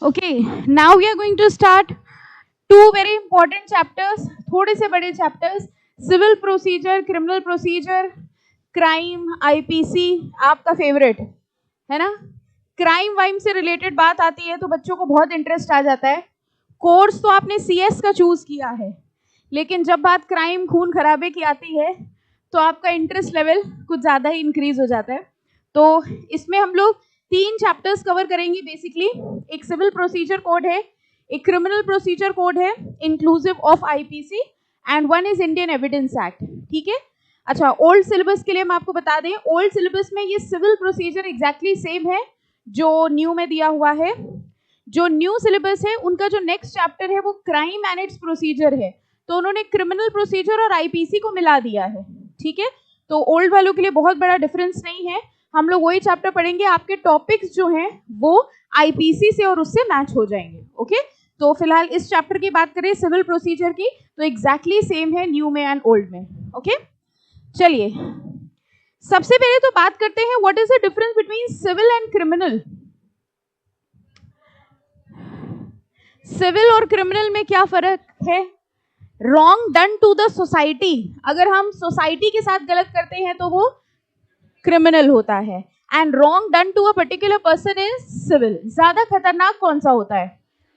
Okay, now we are going to start two very important chapters, थोड़े से बड़े chapters, civil procedure, criminal procedure, crime, IPC, आपका favorite है ना? Crime वाइम से रिलेटेड बात आती है तो बच्चों को बहुत इंटरेस्ट आ जाता है. कोर्स तो आपने CS का चूज किया है, लेकिन जब बात क्राइम खून खराबे की आती है तो आपका इंटरेस्ट लेवल कुछ ज़्यादा ही इंक्रीज हो जाता है. तो इसमें हम लोग 3 चैप्टर्स कवर करेंगे बेसिकली. एक सिविल प्रोसीजर कोड है, एक क्रिमिनल प्रोसीजर कोड है inclusive of IPC and one is Indian evidence act. ठीक है. अच्छा, ओल्ड सिलेबस के लिए हम आपको बता दें, ओल्ड सिलेबस में ये सिविल प्रोसीजर एग्जैक्टली सेम है जो न्यू में दिया हुआ है. जो न्यू सिलेबस है उनका जो नेक्स्ट चैप्टर है वो क्राइम एंड इट्स प्रोसीजर है, तो उन्होंने क्रिमिनल प्रोसीजर और IPC को मिला दिया है. ठीक है. तो ओल्ड वालों के लिए बहुत बड़ा डिफरेंस नहीं है, हम लोग वही चैप्टर पढ़ेंगे. आपके टॉपिक्स जो हैं वो IPC से और उससे मैच हो जाएंगे. ओके. तो फिलहाल इस चैप्टर की बात करें सिविल प्रोसीजर की, तो एग्जैक्टली सेम है न्यू में एंड ओल्ड में. ओके. चलिए सबसे पहले तो बात करते हैं what is the difference between civil and criminal. Civil और क्रिमिनल में क्या फर्क है? Wrong done to the society, अगर हम सोसाइटी के साथ गलत करते हैं तो वो क्रिमिनल होता है, and wrong done to a particular person is civil. ज्यादा खतरनाक कौन सा होता है?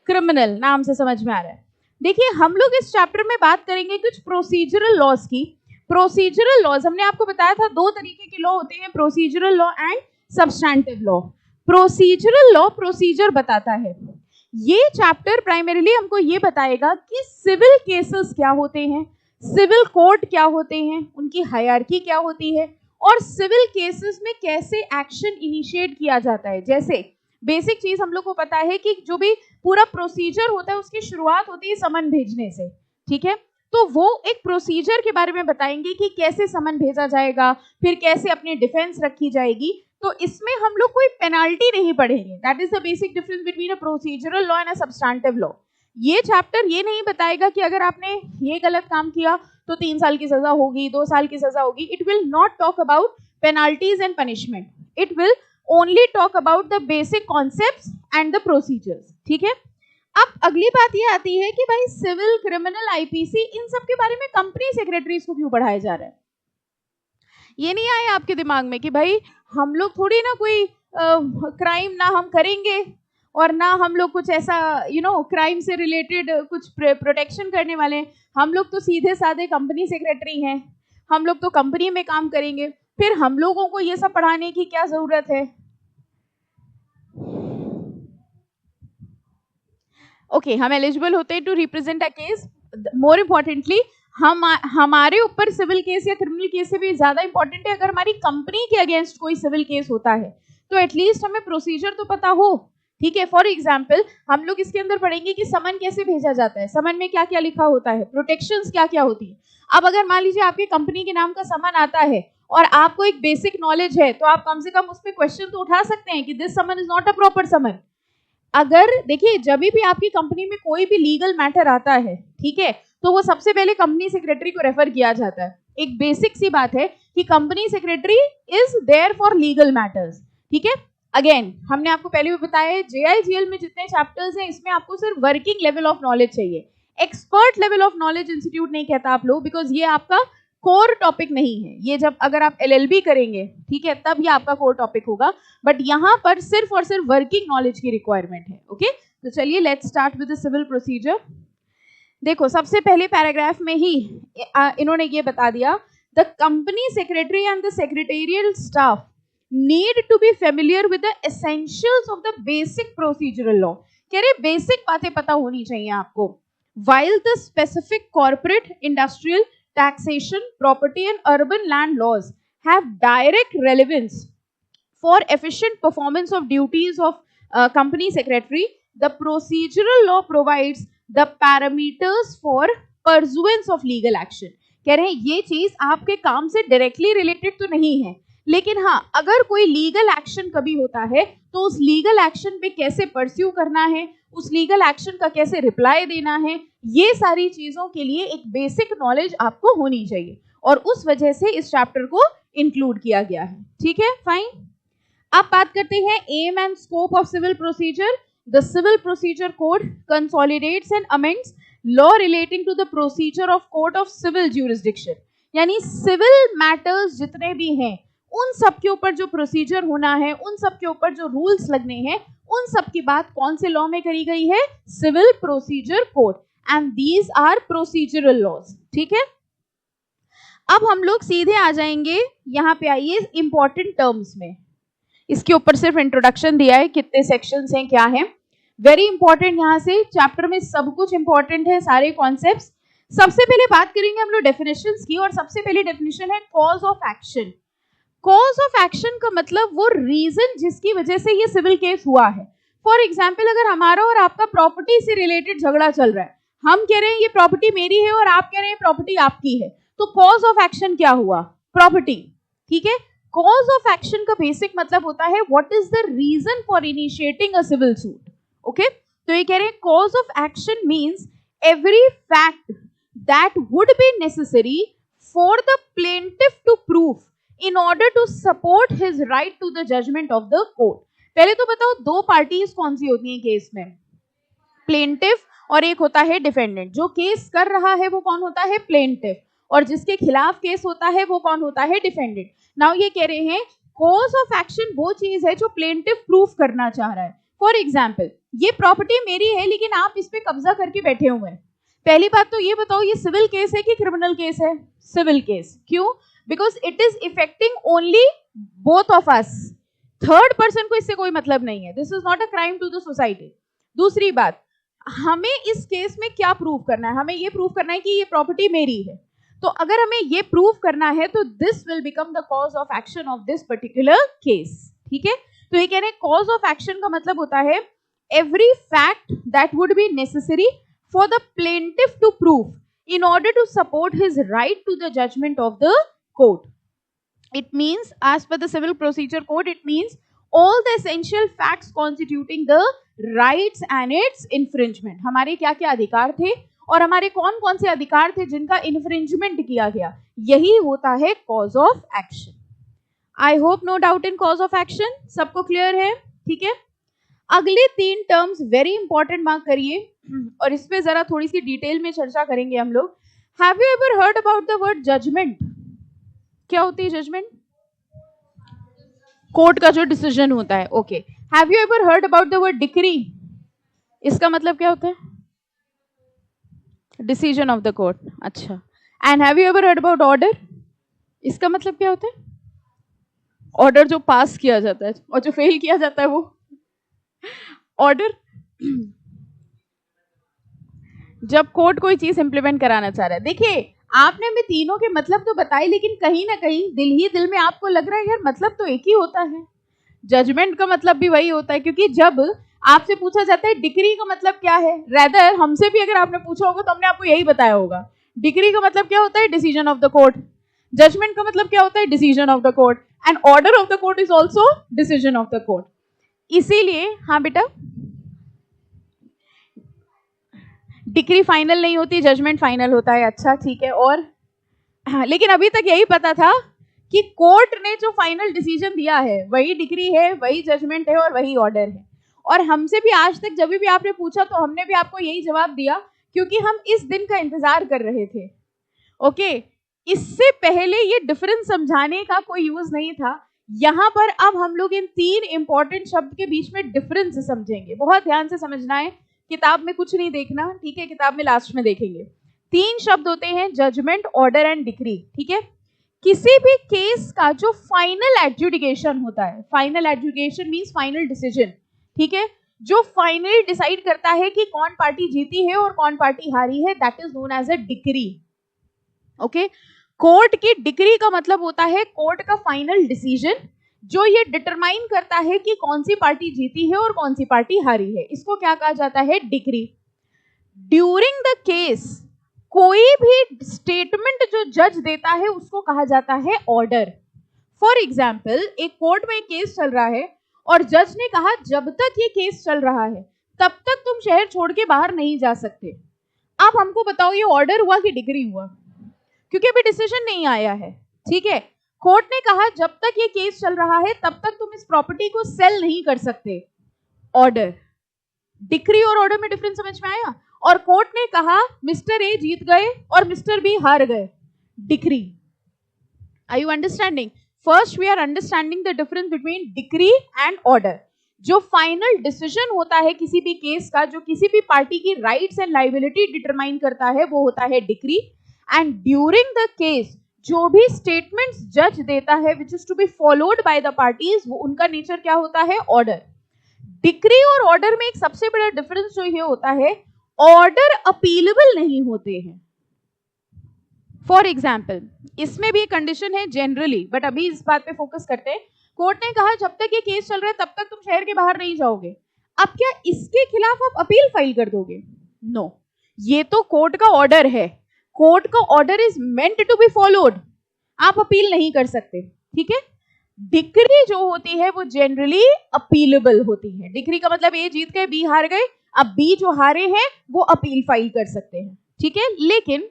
क्रिमिनल. नाम से समझ में आ रहा है. देखिए हम लोग इस चैप्टर में बात करेंगे कुछ प्रोसीजरल लॉज की. प्रोसीजरल लॉज हमने आपको बताया था दो तरीके के लॉ होते हैं, procedural law and substantive law. Procedural law procedure बताता है. ये चैप्टर प्राइमरीली हमको ये बताएगा कि सिविल केसेस क्या होते हैं, सिविल कोर्ट क्या होते हैं, उनकी हायरार्की क्या होती है, और सिविल केसेस में कैसे एक्शन इनिशिएट किया जाता है. जैसे बेसिक चीज हम लोग को पता है कि जो भी पूरा प्रोसीजर होता है उसकी शुरुआत होती है समन भेजने से. ठीक है. तो वो एक प्रोसीजर के बारे में बताएंगे कि कैसे समन भेजा जाएगा, फिर कैसे अपनी डिफेंस रखी जाएगी. तो इसमें हम लोग कोई पेनाल्टी नहीं पढ़ेंगे. That is the basic difference between a procedural law and a substantive law. ये चैप्टर ये नहीं बताएगा कि अगर आपने ये गलत काम किया तो 3 साल की सजा होगी, 2 साल की सजा होगी. It will not talk about penalties and punishment. It will only talk about the basic concepts and the procedures. ठीक है. अब अगली बात ये आती है कि भाई सिविल, क्रिमिनल, IPC इन सब के बारे में कंपनी सेक्रेटरीज को क्यों पढ़ाया जा रहा है? ये नहीं आया आपके दिमाग में कि भाई हम लोग थोड़ी ना कोई क्राइम ना हम करेंगे और ना हम लोग कुछ ऐसा क्राइम से रिलेटेड कुछ प्रोटेक्शन करने वाले हैं. हम लोग तो सीधे साधे कंपनी सेक्रेटरी हैं, हम लोग तो कंपनी में काम करेंगे, फिर हम लोगों को ये सब पढ़ाने की क्या जरूरत है? ओके, हम एलिजिबल होते हैं to represent a case. More importantly हमारे ऊपर सिविल केस या क्रिमिनल केस से भी ज्यादा इंपॉर्टेंट है अगर हमारी कंपनी के अगेंस्ट कोई सिविल केस होता है तो एटलीस्ट हमें प्रोसीजर तो पता हो. ठीक है. फॉर एग्जाम्पल हम लोग इसके अंदर पढ़ेंगे कि समन कैसे भेजा जाता है, समन में क्या क्या लिखा होता है, प्रोटेक्शंस क्या क्या होती है. अब अगर मान लीजिए आपकी कंपनी के नाम का समन आता है और आपको एक बेसिक नॉलेज है तो आप कम से कम उस पर क्वेश्चन तो उठा सकते हैं कि this summon is not a proper summon. अगर देखिए जब भी आपकी कंपनी में कोई भी लीगल मैटर आता है, ठीक है, तो वो सबसे पहले कंपनी सेक्रेटरी को रेफर किया जाता है. एक बेसिक सी बात है कि company secretary is there for legal matters. ठीक है. अगेन हमने आपको पहले भी बताया है JIGL में जितने चैप्टर्स हैं इसमें आपको सिर्फ वर्किंग लेवल ऑफ नॉलेज चाहिए, expert level of knowledge institute नहीं कहता आप लोग, बिकॉज ये आपका कोर टॉपिक नहीं है. ये जब अगर आप LLB करेंगे, ठीक है, तब ये आपका कोर टॉपिक होगा, बट यहाँ पर सिर्फ और सिर्फ वर्किंग नॉलेज की रिक्वायरमेंट है. ओके. तो चलिए let's start with the civil procedure. देखो सबसे पहले पैराग्राफ में ही इन्होंने ये बता दिया, the company secretary and the secretarial staff need to be familiar with the essentials of the basic procedural law. कह रहे बेसिक बातें पता होनी चाहिए आपको. while the specific corporate, industrial, taxation, property and urban land laws have direct relevance for efficient performance of duties of company secretary, the procedural law provides the parameters for pursuance of legal action. कह रहे हैं ये चीज आपके काम से directly related तो नहीं है, लेकिन हाँ अगर कोई लीगल एक्शन कभी होता है तो उस लीगल एक्शन पे कैसे परस्यू करना है, उस लीगल एक्शन का कैसे रिप्लाई देना है, ये सारी चीजों के लिए एक बेसिक नॉलेज आपको होनी चाहिए और उस वजह से इस चैप्टर को इंक्लूड किया गया है. ठीक है, फाइन. अब बात करते हैं aim and scope of civil procedure. The Civil Procedure Code consolidates and amends law relating to the procedure of court of civil jurisdiction. यानी सिविल मैटर्स जितने भी हैं उन सब के ऊपर जो प्रोसीजर होना है, उन सब के ऊपर जो रूल्स लगने हैं, उन सब की बात कौन से लॉ में करी गई है? Civil procedure code. And these are procedural laws. ठीक है, अब हम लोग सीधे आ जाएंगे यहाँ पे. आइए इंपॉर्टेंट टर्म्स में. इसके ऊपर सिर्फ इंट्रोडक्शन दिया है, कितने सेक्शंस हैं, क्या है. Very important. यहाँ से चैप्टर में सब कुछ इंपॉर्टेंट है, सारे कॉन्सेप्ट्स. सबसे पहले बात करेंगे हम लोग डेफिनेशंस की, और सबसे पहली डेफिनेशन है cause of action. Cause of action का मतलब वो रीजन जिसकी वजह से ये सिविल केस हुआ है. फॉर एग्जाम्पल, अगर हमारा और आपका प्रॉपर्टी से रिलेटेड झगड़ा चल रहा है, हम कह रहे हैं ये प्रॉपर्टी मेरी है और आप कह रहे हैं प्रॉपर्टी आपकी है, तो कॉज ऑफ एक्शन क्या हुआ? प्रॉपर्टी. ठीक है, कॉज ऑफ एक्शन का बेसिक मतलब होता है what is the reason for initiating a civil suit. Okay, तो ये कह रहे हैं cause of action means every fact that would be necessary for the plaintiff to prove in order to support his right to the judgment of the court. पहले तो बताओ दो parties कौन सी होती हैं केस में? प्लेंटिफ और एक होता है डिफेंडेंट. जो केस कर रहा है वो कौन होता है? प्लेंटिफ. और जिसके खिलाफ केस होता है वो कौन होता है? डिफेंडेंट. नाउ ये कह रहे हैं कॉज ऑफ एक्शन वो चीज है जो प्लेंटिफ प्रूफ करना चाह रहा है. फॉर एग्जाम्पल, ये प्रॉपर्टी मेरी है लेकिन आप इस पे कब्जा करके बैठे हुए हैं. पहली बात तो ये बताओ ये सिविल केस है कि क्रिमिनल केस है? Civil case. क्यों? Because it is affecting only both of us. Third person को इससे कोई मतलब नहीं है. This is not a crime to the society. दूसरी बात, हमें इस केस में क्या प्रूव करना है? हमें ये प्रूव करना है कि ये प्रॉपर्टी मेरी है. तो अगर हमें ये प्रूव करना है तो this will become the cause of action of this particular case. ठीक है, तो ये कह रहे हैं कॉज ऑफ एक्शन का मतलब होता है every fact that would be necessary for the plaintiff to prove in order to support his right to the judgment of the court. It means, as per the Civil Procedure Code, it means all the essential facts constituting the rights and its infringement. हमारे क्या क्या अधिकार थे और हमारे कौन कौन से अधिकार थे जिनका इन्फ्रिंजमेंट किया गया, यही होता है cause of action. I hope no doubt in cause of action. सबको क्लियर है? ठीक है, अगले तीन टर्म्स वेरी इंपॉर्टेंट मार्क करिए और इस पे जरा थोड़ी सी डिटेल में चर्चा करेंगे हम लोग. Have you ever heard about the word judgement? क्या होती है जजमेंट? कोर्ट का जो डिसीजन होता है. Okay, have you ever heard about the word decree? इसका मतलब क्या होता है? Decision of the court. अच्छा, and have you ever heard about order? इसका मतलब क्या होता है? ऑर्डर जो पास किया जाता है और जो फेल किया जाता है वो ऑर्डर. जब कोर्ट कोई चीज इंप्लीमेंट कराना चाह रहा है. देखिए, आपने हमें तीनों के मतलब तो बताए, लेकिन कहीं ना कहीं दिल ही दिल में आपको लग रहा है यार मतलब तो एक ही होता है. जजमेंट का मतलब भी वही होता है, क्योंकि जब आपसे पूछा जाता है डिक्री का मतलब क्या है, रेदर हमसे भी अगर आपने पूछा होगा तो हमने आपको यही बताया होगा. डिक्री का मतलब क्या होता है? Decision of the court. Judgement का मतलब क्या होता है? Decision of the court. And order of the court is also decision of the court. इसीलिए हाँ बेटा, डिक्री फाइनल नहीं होती, जजमेंट फाइनल होता है. अच्छा ठीक है. और हाँ, लेकिन अभी तक यही पता था कि कोर्ट ने जो फाइनल डिसीजन दिया है वही डिक्री है, वही जजमेंट है और वही ऑर्डर है. और हमसे भी आज तक जब भी आपने पूछा तो हमने भी आपको यही जवाब दिया, क्योंकि हम इस दिन का इंतजार कर रहे थे. ओके, इससे पहले ये डिफरेंस समझाने का कोई यूज नहीं था. यहाँ पर अब हम लोग इन तीन इंपॉर्टेंट शब्द के बीच में डिफरेंस समझेंगे. बहुत ध्यान से समझना है, किताब में कुछ नहीं देखना. ठीक है, किताब में लास्ट में देखेंगे. तीन शब्द होते हैं, जजमेंट, ऑर्डर एंड डिक्री. ठीक है, किसी भी केस का जो फाइनल एडजुडिकेशन होता है, final adjudication means final decision. ठीक है, जो फाइनली डिसाइड करता है कि कौन पार्टी जीती है और कौन पार्टी हारी है, that is known as a decree. Okay, court की डिक्री का मतलब होता है कोर्ट का फाइनल डिसीजन, जो ये डिटरमाइन करता है कि कौन सी पार्टी जीती है और कौन सी पार्टी हारी है. इसको क्या कहा जाता है? डिक्री. ड्यूरिंग द केस कोई भी स्टेटमेंट जो जज देता है उसको कहा जाता है ऑर्डर. फॉर एग्जाम्पल, एक कोर्ट में एक केस चल रहा है और जज ने कहा जब तक ये केस चल रहा है तब तक तुम शहर छोड़ के बाहर नहीं जा सकते. अब हमको बताओ ये ऑर्डर हुआ कि डिक्री हुआ? क्योंकि अभी डिसीजन नहीं आया है. ठीक है, कोर्ट ने कहा जब तक ये केस चल रहा है तब तक तुम इस प्रॉपर्टी को सेल नहीं कर सकते. ऑर्डर. डिक्री और ऑर्डर में डिफरेंस समझ में आया? और कोर्ट ने कहा मिस्टर ए जीत गए और मिस्टर बी हार गए, decree. Are you understanding? First we are understanding the difference between decree and order. जो फाइनल डिसीजन होता है किसी भी केस का, जो किसी भी पार्टी की राइट्स एंड लायबिलिटी डिटरमाइन करता है, वो होता है decree. And during the case जो भी स्टेटमेंट्स जज देता है which is to be followed by the parties, वो उनका नेचर क्या होता है? ऑर्डर। डिक्री और ऑर्डर में एक सबसे बड़ा डिफरेंस जो ये होता है, ऑर्डर अपीलेबल नहीं होते हैं। फॉर एग्जाम्पल, इसमें भी एक कंडीशन है जनरली, बट अभी इस बात पे फोकस करते हैं। कोर्ट ने कहा जब तक ये केस चल रहा है तब तक तुम शहर के बाहर नहीं जाओगे। अब क्या इसके खिलाफ आप अपील फाइल कर दोगे? नो, ये तो कोर्ट का ऑर्डर है, कोर्ट का order is meant to be followed, आप अपील नहीं कर सकते, ठीक है। डिक्री जो होती है वो जनरली अपीलेबल होती है। डिक्री का मतलब ए जीत गए बी हार गए, अब बी जो हारे हैं वो अपील फाइल कर सकते हैं, ठीक है। लेकिन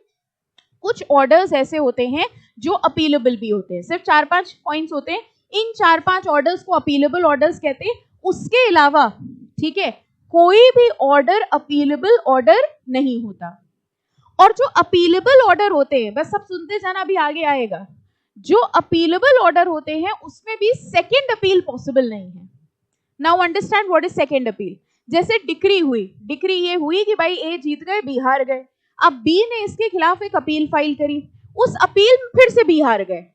कुछ ऑर्डर्स ऐसे होते हैं जो अपीलेबल भी होते हैं, सिर्फ 4-5 पॉइंट्स होते हैं, इन 4-5 ऑर्डर्स को अपीलेबल ऑर्डर्स कहते हैं। उसके अलावा, ठीक है, कोई भी ऑर्डर अपीलेबल ऑर्डर नहीं होता। और जो अपीलेबल ऑर्डर होते हैं, बस सब सुनते जाना, अभी आगे आएगा, जो अपीलेबल ऑर्डर होते हैं उसमें भी सेकेंड अपील पॉसिबल नहीं है। Now understand what is second appeal. जैसे डिक्री हुई, डिक्री ये हुई कि भाई ए जीत गए बी हार गए, अब बी ने इसके खिलाफ एक अपील फाइल करी, उस अपील में फिर से बी हार गए,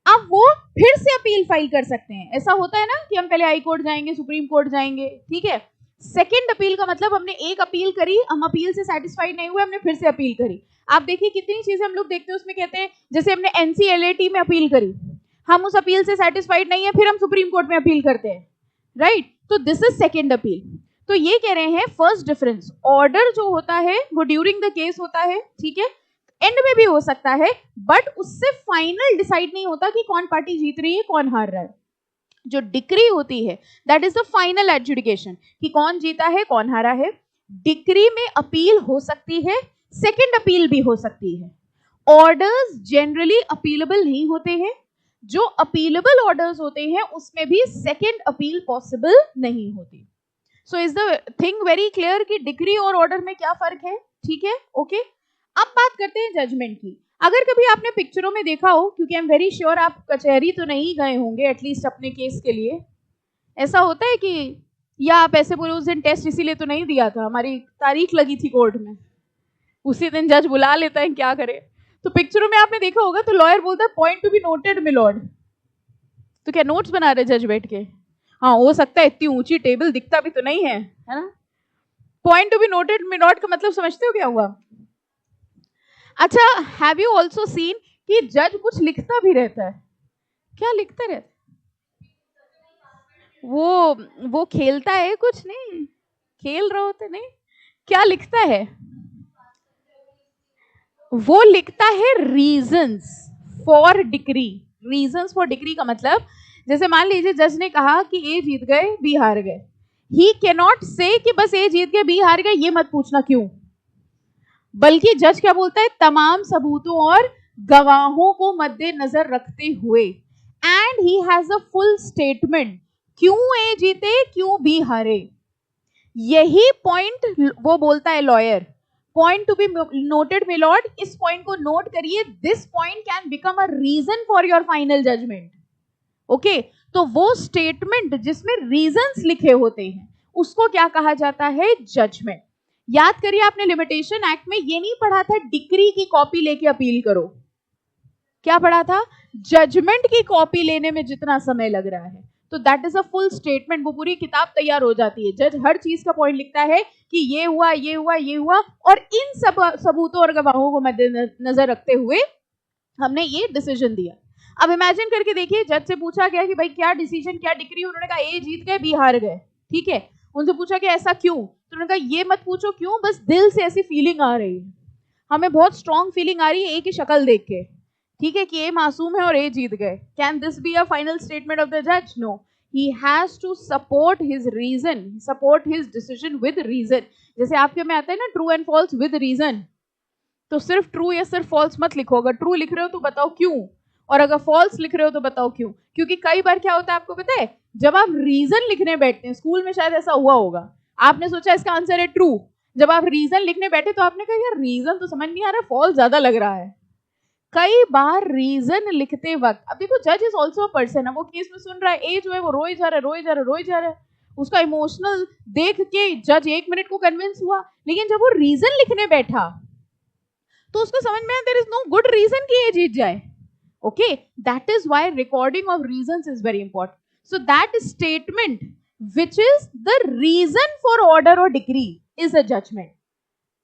अब वो फिर से अपील फाइल कर सकते हैं। ऐसा होता है ना कि हम पहले हाई कोर्ट जाएंगे, सुप्रीम कोर्ट जाएंगे, ठीक है। सेकेंड अपील का मतलब हमने एक अपील करी, हम अपील से सेटिस्फाइड नहीं हुए, हमने फिर से अपील करी। आप देखिए कितनी चीजें हम लोग देखते हैं उसमें कहते हैं, जैसे हमने NCLAT में अपील करी, हम उस अपील से सेटिस्फाइड नहीं है, फिर हम सुप्रीम कोर्ट में अपील करते हैं, राइट। तो दिस इज सेकेंड अपील। तो ये कह रहे हैं फर्स्ट डिफरेंस, ऑर्डर जो होता है वो ड्यूरिंग द केस होता है, ठीक है, एंड में भी हो सकता है, बट उससे फाइनल डिसाइड नहीं होता कि कौन पार्टी जीत रही है कौन हार रहा है। जो डिक्री होती है that is the final adjudication कि कौन जीता है कौन हारा है। डिक्री में अपील हो सकती है, सेकेंड अपील भी हो सकती है। ऑर्डर्स जनरली अपीलेबल नहीं होते हैं, जो अपीलेबल ऑर्डर्स होते हैं उसमें भी सेकेंड अपील पॉसिबल नहीं होती। So is the thing very clear कि डिक्री और ऑर्डर में क्या फर्क है, ठीक है, ओके। अब बात करते हैं जजमेंट की। अगर कभी आपने पिक्चरों में देखा हो, क्योंकि आई एम वेरी श्योर आप कचहरी तो नहीं गए होंगे एटलीस्ट अपने केस के लिए, ऐसा होता है कि, या आप ऐसे बोले उस दिन टेस्ट इसीलिए तो नहीं दिया था, हमारी तारीख लगी थी कोर्ट में, उसी दिन जज बुला लेता है, क्या करे। तो पिक्चरों में आपने देखा होगा तो लॉयर बोलता है point to be noted milord, तो क्या नोट्स बना रहे जज बैठ के? हाँ हो सकता है, इतनी ऊंची टेबल दिखता भी तो नहीं है, है ना। Point to be noted milord का मतलब समझते हो क्या हुआ? अच्छा, हैव यू ऑल्सो सीन कि जज कुछ लिखता भी रहता है? क्या लिखता रहता है? वो खेलता है, कुछ नहीं खेल रहे होते, नहीं, क्या लिखता है? वो लिखता है reasons for decree. Reasons for decree का मतलब, जैसे मान लीजिए जज ने कहा कि ए जीत गए बी हार गए, ही कैन नॉट से कि बस ए जीत गए बी हार गए, ये मत पूछना क्यों, बल्कि जज क्या बोलता है, तमाम सबूतों और गवाहों को मद्देनजर रखते हुए, and he has a full statement, क्यों ए जीते क्यों बी हारे। यही पॉइंट वो बोलता है lawyer, point to be noted milord, इस पॉइंट को नोट करिए, this point can become a reason for your final judgment, okay. तो वो स्टेटमेंट जिसमें रीजंस लिखे होते हैं उसको क्या कहा जाता है, जजमेंट। याद करिए आपने लिमिटेशन एक्ट में ये नहीं पढ़ा था डिक्री की कॉपी लेके अपील करो, क्या पढ़ा था, जजमेंट की कॉपी लेने में जितना समय लग रहा है, तो that is a full statement, वो पूरी किताब तैयार हो जाती है। जज हर चीज का पॉइंट लिखता है कि ये हुआ ये हुआ ये हुआ, और इन सब सबूतों और गवाहों को मद्देनजर रखते हुए हमने ये डिसीजन दिया। अब इमेजिन करके देखिए, जज से पूछा गया कि भाई क्या डिसीजन, क्या डिक्री, उन्होंने कहा ए जीत गए बी हार गए, ठीक है। उनसे पूछा कि ऐसा क्यों, तो उन्होंने कहा ये मत पूछो क्यों, बस दिल से ऐसी फीलिंग आ रही है, हमें बहुत स्ट्रॉन्ग फीलिंग आ रही है ए की शक्ल देख के, ठीक है, कि ए मासूम है और ए जीत गए। Can this be a final statement of the जज? No, he has to support his reason, support his decision with reason। जैसे आपके में आता है ना true and false with reason, तो सिर्फ ट्रू या सिर्फ फॉल्स मत लिखो, अगर ट्रू लिख रहे हो तो बताओ क्यों, और अगर फॉल्स लिख रहे हो तो बताओ क्यों। क्योंकि कई बार क्या होता है आपको पता है, जब आप रीजन लिखने बैठते हैं, स्कूल में शायद ऐसा हुआ होगा, आपने सोचा इसका आंसर है ट्रू, जब आप रीजन लिखने बैठे तो आपने कहा यार रीजन तो समझ नहीं आ रहा, फॉल्स ज्यादा लग रहा है। कई बार रीजन लिखते वक्त, अब देखो जज इज ऑल्सो अ पर्सन है, वो केस में सुन रहा है, ए जो है वो रोए जा रहा है, उसका इमोशनल देख के जज 1 मिनट को कन्विंस हुआ, लेकिन जब वो रीजन लिखने बैठा तो उसको समझ में आया there is no good reason कि ये जीत जाए। Okay, that is why recording of reasons is very important. So that statement which is the reason for order और डिक्री इज अ जजमेंट।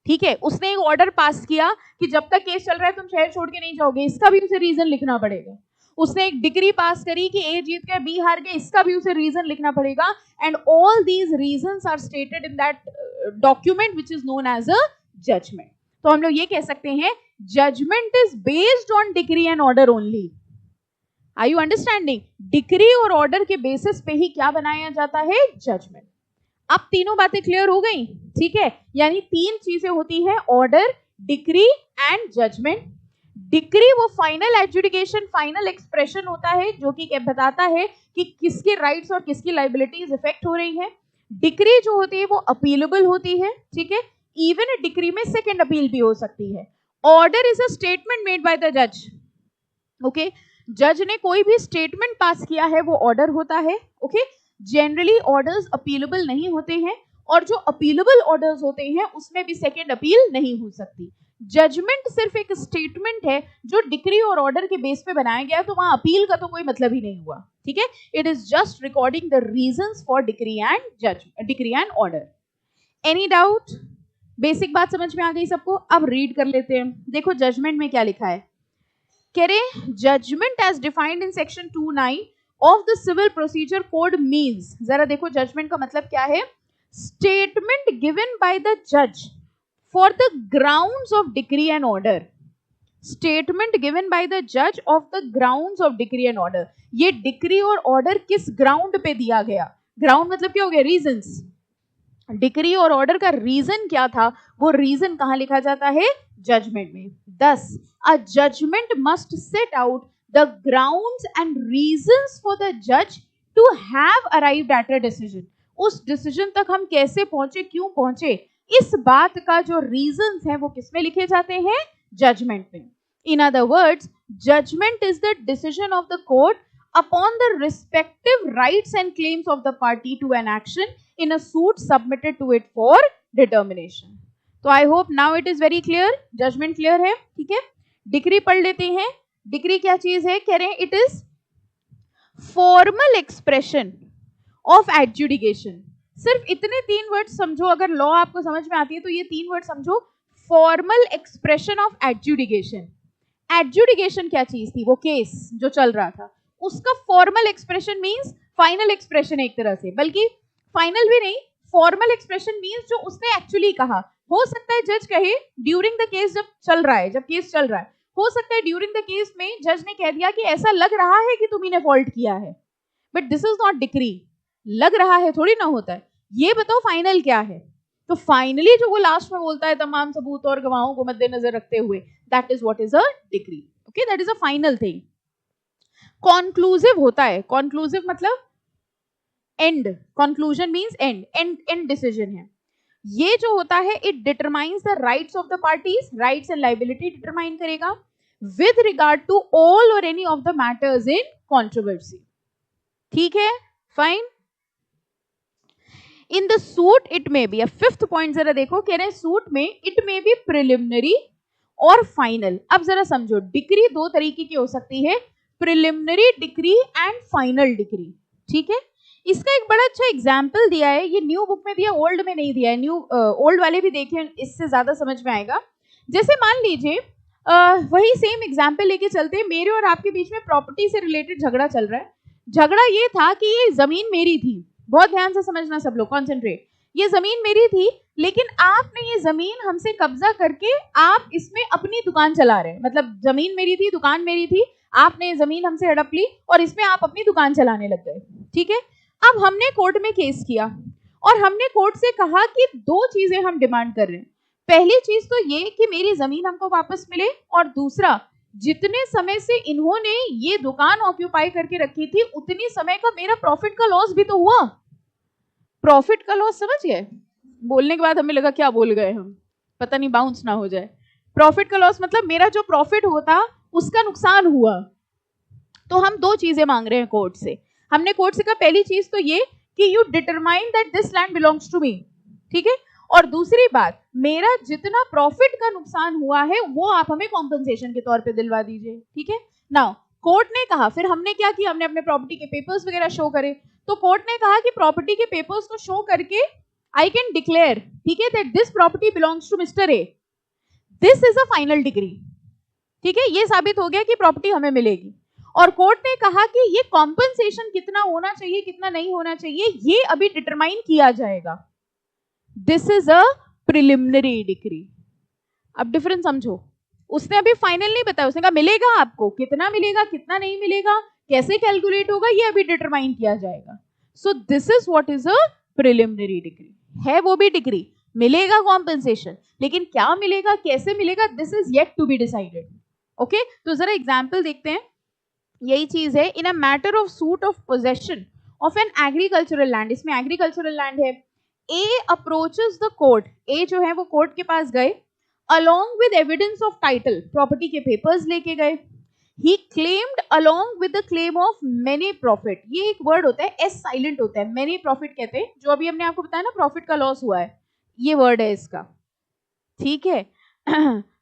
ठीक है, उसने एक ऑर्डर पास किया कि जब तक केस चल रहा है तुम शहर छोड़ के नहीं जाओगे, इसका भी उसे रीजन लिखना पड़ेगा। उसने एक डिग्री पास करी कि ए जीत गया बी हार गया, इसका भी उसे रीजन लिखना पड़ेगा। And all these reasons are stated in that document which is known as a judgment. तो हम लोग ये कह सकते हैं judgment is based on degree and order only. Are you understanding? Degree और ऑर्डर के बेसिस पे ही क्या बनाया जाता है? जजमेंट। अब तीनों बातें क्लियर हो गई, ठीक है? यानी 3 चीजें होती है, order, decree and judgment. Decree वो फाइनल एडजुडिकेशन, फाइनल एक्सप्रेशन होता है जो कि बताता है कि किसके राइट्स और किसकी लायबिलिटीज इफेक्ट हो रही है। डिक्री जो होती है वो अपीलेबल होती है, ठीक है? इवन डिक्री में सेकेंड अपील भी हो सकती है। Order is a statement made by the जज। ओके, जज ने कोई भी स्टेटमेंट पास किया है वो ऑर्डर होता है। ओके, जनरली ऑर्डर्स अपीलेबल नहीं होते हैं, और जो अपीलेबल ऑर्डर्स होते हैं उसमें भी सेकेंड अपील नहीं हो सकती। जजमेंट सिर्फ एक स्टेटमेंट है जो डिक्री और ऑर्डर के बेस पे बनाया गया, तो वहां अपील का तो कोई मतलब ही नहीं हुआ, ठीक है? It is just recording the reasons for decree and order. Any doubt? Basic बात समझ में आ गई सबको? अब रीड कर लेते हैं। देखो जजमेंट में क्या लिखा है, कह रहे judgement as defined in section 29 of the civil procedure code means, जरा देखो जजमेंट का मतलब क्या है? स्टेटमेंट गिवन बाय द जज for the grounds of decree and order. Statement given by the जज of the grounds of decree and order. ये decree और ऑर्डर किस ग्राउंड पे दिया गया? ग्राउंड मतलब क्या हो गया? रीजंस। डिक्री और ऑर्डर का रीजन क्या था, वो रीजन कहां लिखा जाता है? जजमेंट में। 10 a judgment must set out the grounds and reasons for the जज to have arrived at a decision. उस डिसीजन तक हम कैसे पहुंचे, क्यों पहुंचे, इस बात का जो रीजंस है वो किसमें लिखे जाते हैं? जजमेंट में। In other words, judgment is the decision of the court upon the respective rights and claims of the party to an action in a suit submitted to it for determination. तो I hope now it is very clear, judgment clear है, ठीक है? Decree पढ़ लेते हैं। Decree क्या चीज है? कह रहे हैं it is formal expression of adjudication. सिर्फ इतने 3 वर्ड समझो, अगर लॉ आपको समझ में आती है तो ये 3 वर्ड समझो, formal expression of adjudication. Adjudication क्या चीज थी? वो केस जो चल रहा था, उसका formal expression means final expression एक तरह से, बल्कि फाइनल भी नहीं, फॉर्मल एक्सप्रेशन मींस जो उसने एक्चुअली कहा। हो सकता है जज कहे ड्यूरिंग द केस, जब चल रहा है, जब केस चल रहा है, हो सकता है ड्यूरिंग द केस में जज ने कह दिया कि ऐसा लग रहा है कि तुम ने फॉल्ट किया है, but this is not decree. लग रहा है थोड़ी ना होता है, ये बताओ फाइनल क्या है। तो फाइनली जो वो लास्ट में बोलता है तमाम सबूत और गवाहों को मद्देनजर रखते हुए, that is what is a decree. Okay, that is a final thing. Conclusive होता है, कॉन्क्लूसिव मतलब and, conclusion means and, and decision है। ये जो होता है it determines the rights of the parties, rights and liability determine करेगा with regard to all और any of the matters in controversy. ठीक है, fine. In the suit it may be, 5th point जरा देखो, कह रहे हैं सूट में इट मे बी प्रिलिमिनरी और फाइनल। अब जरा समझो, डिक्री 2 तरीके की हो सकती है, preliminary decree and final decree, ठीक है? इसका एक बड़ा अच्छा एग्जाम्पल दिया है, ये न्यू बुक में दिया, ओल्ड में नहीं दिया है। न्यू ओल्ड वाले भी देखें, इससे ज्यादा समझ में आएगा। जैसे मान लीजिए वही सेम एग्जाम्पल लेके चलते हैं, मेरे और आपके बीच में प्रॉपर्टी से रिलेटेड झगड़ा चल रहा है। झगड़ा ये था कि ये जमीन मेरी थी, बहुत ध्यान से समझना सब लोग, कॉन्सेंट्रेट। ये जमीन मेरी थी, लेकिन आपने ये जमीन हमसे कब्जा करके आप इसमें अपनी दुकान चला रहे हैं। मतलब जमीन मेरी थी, दुकान मेरी थी, आपने जमीन हमसे हड़प ली और इसमें आप अपनी दुकान चलाने लग गए, ठीक है? अब हमने कोर्ट में केस किया और हमने कोर्ट से कहा कि 2 चीजें हम डिमांड कर रहे हैं। पहली चीज तो ये कि मेरी जमीन हमको वापस मिले, और दूसरा, जितने समय से इन्होंने ये दुकान ऑक्यूपाई करके रखी थी उतनी समय का मेरा प्रॉफिट का लॉस भी तो हुआ। प्रॉफिट का लॉस समझ गए? बोलने के बाद हमें लगा क्या बोल गए हम, पता नहीं बाउंस ना हो जाए। प्रॉफिट का लॉस मतलब मेरा जो प्रॉफिट होता उसका नुकसान हुआ। तो हम दो चीजें मांग रहे हैं कोर्ट से। हमने कोर्ट से कहा पहली चीज तो ये कि you determine that this land belongs to me, ठीक है, और दूसरी बात मेरा जितना प्रॉफिट का नुकसान हुआ है वो आप हमें कॉम्पनसेशन के तौर पे दिलवा दीजिए, ठीक है। नाउ कोर्ट ने कहा, फिर हमने क्या किया, हमने अपने प्रॉपर्टी के पेपर्स वगैरह शो करे। तो कोर्ट ने कहा कि प्रॉपर्टी के पेपर्स को शो करके आई कैन डिक्लेयर, ठीक है, that this property belongs to mister A, this is a final degree, ठीक है, ये साबित हो गया कि प्रॉपर्टी हमें मिलेगी। और कोर्ट ने कहा कि ये कॉम्पनसेशन कितना होना चाहिए कितना नहीं होना चाहिए ये अभी डिटरमाइन किया जाएगा, this is a preliminary degree. अब डिफरेंस समझो, उसने अभी फाइनल नहीं बताया, उसने कहा मिलेगा आपको, कितना मिलेगा कितना नहीं मिलेगा कैसे कैलकुलेट होगा ये अभी डिटरमाइन किया जाएगा। So this is what is a preliminary degree, है वो भी डिग्री, मिलेगा कॉम्पनसेशन, लेकिन क्या मिलेगा कैसे मिलेगा this is yet to be decided. Okay, तो जरा एग्जांपल देखते हैं। यही चीज है, in a matter of suit of possession of an agricultural land, इसमें एग्रीकल्चरल लैंड है, A approaches the court, A जो है वो कोर्ट के पास गए, along with evidence of title, property के पेपर्स लेके गए, he claimed along with the claim of many profit, ये एक वर्ड होता है एस साइलेंट होता है, many profit कहते हैं, जो अभी हमने आपको बताया ना प्रॉफिट का लॉस हुआ है, ये वर्ड है इसका, ठीक है।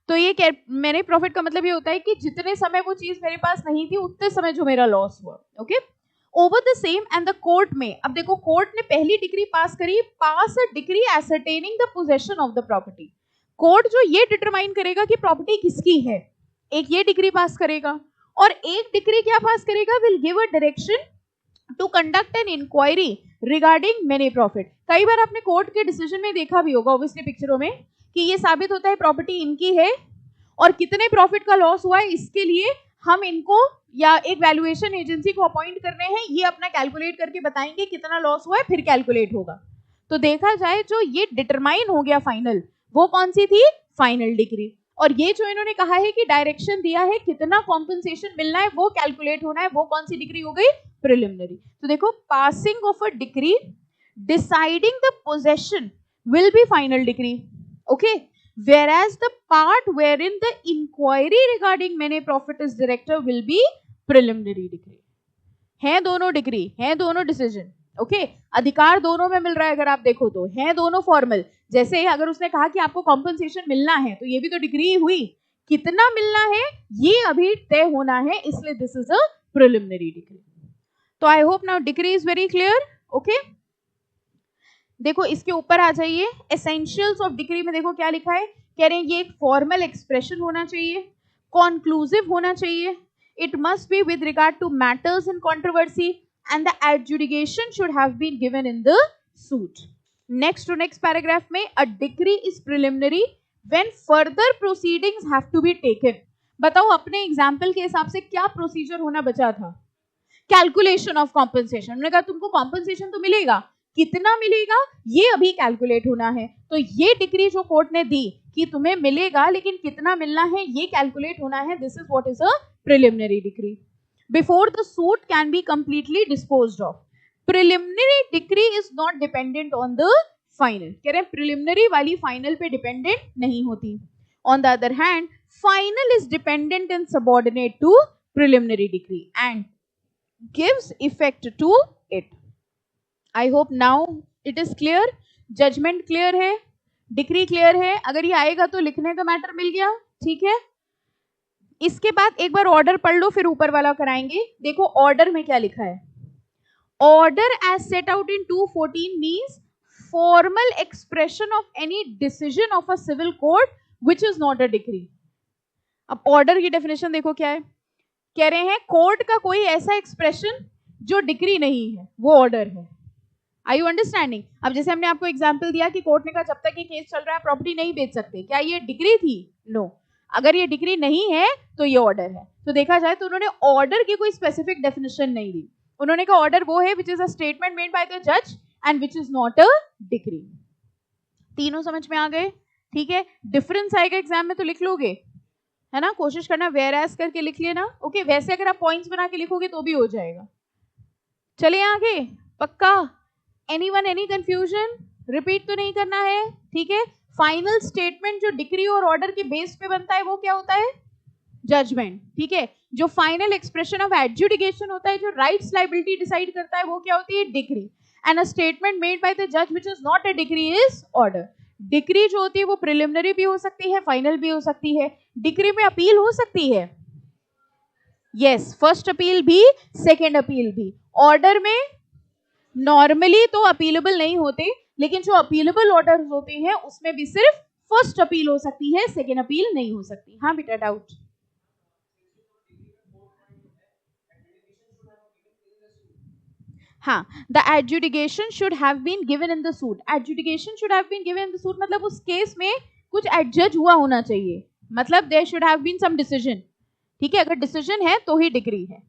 तो ये मैंने प्रॉफिट का मतलब ये होता है कि जितने समय वो चीज मेरे पास नहीं थी उतने समय जो मेरा लॉस हुआ, okay. Over the same and the court में, अब देखो कोर्ट ने पहली डिग्री पास करी, pass a degree ascertaining the possession of the property, court जो ये डिटरमाइन करेगा कि प्रॉपर्टी किसकी है, एक ये डिग्री पास करेगा, और एक डिग्री क्या पास करेगा, will give a direction to conduct an inquiry regarding many profit. कई बार आपने कोर्ट के डिसीजन में देखा भी होगा ऑब्वियसली पिक्चरों में कि ये साबित होता है प्रॉपर्टी इनकी है और कितने प्रॉफिट का लॉस हुआ है इसके लिए हम इनको या एक वैल्यूएशन एजेंसी को अपॉइंट करने हैं, ये अपना कैलकुलेट करके बताएंगे कितना लॉस हुआ है, फिर कैलकुलेट होगा। तो देखा जाए जो ये डिटरमाइन हो गया फाइनल, वो कौन सी थी, फाइनल डिग्री। और ये जो इन्होंने कहा है कि डायरेक्शन दिया है कितना कॉम्पनसेशन मिलना है वो कैलकुलेट होना है, वो कौन सी डिग्री हो गई, प्रिलिमिनरी। तो देखो passing of a degree deciding the possession will be final degree, okay, whereas the part wherein the inquiry regarding many profit is director will be preliminary degree। हैं दोनों डिग्री, हैं दोनों डिसीजन, ओके, अधिकार दोनों में मिल रहा है, अगर आप देखो तो हैं दोनों फॉर्मल। जैसे अगर उसने कहा कि आपको कॉम्पनसेशन मिलना है तो ये भी तो डिग्री हुई, कितना मिलना है ये अभी तय होना है, इसलिए this is a preliminary degree. तो I hope now degree is very clear, okay. देखो इसके ऊपर आ जाइए, एसेंशियल्स ऑफ डिग्री में देखो क्या लिखा है, कह रहे हैं ये एक फॉर्मल एक्सप्रेशन होना चाहिए, कॉन्क्लूसिव होना चाहिए, it must be with regard to matters in controversy and the adjudication should have been given in the suit. Next to next paragraph में, a degree is preliminary when further proceedings have to be taken. बताओ अपने example के हिसाब से क्या procedure होना बचा था, कैलकुलेशन ऑफ कॉम्पनसेशन। उन्होंने कहा तुमको कॉम्पनसेशन तो मिलेगा, कितना मिलेगा ये अभी कैलकुलेट होना है। तो ये डिग्री जो कोर्ट ने दी कि तुम्हें मिलेगा लेकिन कितना मिलना है ये कैलकुलेट होना है, this is what is a preliminary degree before the suit can be completely disposed of. Preliminary degree is not dependent on the final, कह रहे हैं प्रिलिमिनरी वाली फाइनल पे डिपेंडेंट नहीं होती। On the other hand final is dependent and subordinate to preliminary degree and gives effect to it. I hope now it is clear, judgment clear है, degree clear है। अगर ये आएगा तो लिखने का मैटर मिल गया, ठीक है। इसके बाद एक बार ऑर्डर पढ़ लो फिर ऊपर वाला कराएंगे। देखो ऑर्डर में क्या लिखा है, order as set out in 214 means formal expression of any decision of a civil court which is not a degree. अब ऑर्डर की डेफिनेशन देखो क्या है, कह रहे हैं कोर्ट का कोई ऐसा एक्सप्रेशन जो डिग्री नहीं है वो ऑर्डर है। Are you understanding? अब जैसे हमने आपको एग्जांपल दिया कि कोर्ट ने कहा जब तक ये केस चल रहा है प्रॉपर्टी नहीं बेच सकते, क्या ये डिग्री थी? नो। अगर ये डिग्री नहीं है तो ये ऑर्डर है। तो देखा जाए तो उन्होंने ऑर्डर की कोई स्पेसिफिक डेफिनेशन नहीं दी, उन्होंने कहा ऑर्डर वो है which is a statement made by the जज and which is not a degree. तीनों समझ में आ गए, ठीक है। डिफरेंस आएगा एग्जाम में तो लिख लोगे, है ना, कोशिश करना वेयर एज करके लिख लेना, ओके। वैसे अगर आप पॉइंट्स बना के लिखोगे तो भी हो जाएगा। चले आगे, पक्का एनीवन एनी कंफ्यूजन? रिपीट तो नहीं करना है, ठीक है। फाइनल स्टेटमेंट जो डिक्री और ऑर्डर के बेस पे बनता है वो क्या होता है? जजमेंट, ठीक है। जो फाइनल एक्सप्रेशन ऑफ एडजुडिकेशन होता है, जो राइट्स लायबिलिटी डिसाइड करता है, वो क्या होती है? Decree. And a statement made by the जज which is not a decree is order. Decree जो होती है वो प्रिलिमिनरी भी हो सकती है, फाइनल भी हो सकती है। डिक्री में अपील हो सकती है, यस, फर्स्ट अपील भी, सेकेंड अपील भी। ऑर्डर में नॉर्मली तो अपीलेबल नहीं होते, लेकिन जो अपीलेबल ऑर्डर होते हैं उसमें भी सिर्फ फर्स्ट अपील हो सकती है, सेकेंड अपील नहीं हो सकती। हाँ बेटा, डाउट? हाँ, the adjudication should have been given in the suit. Adjudication should have been given in the suit मतलब उस केस में कुछ एडजज हुआ होना चाहिए, मतलब there should have been some decision, ठीक है। अगर डिसीजन है तो ही डिग्री है।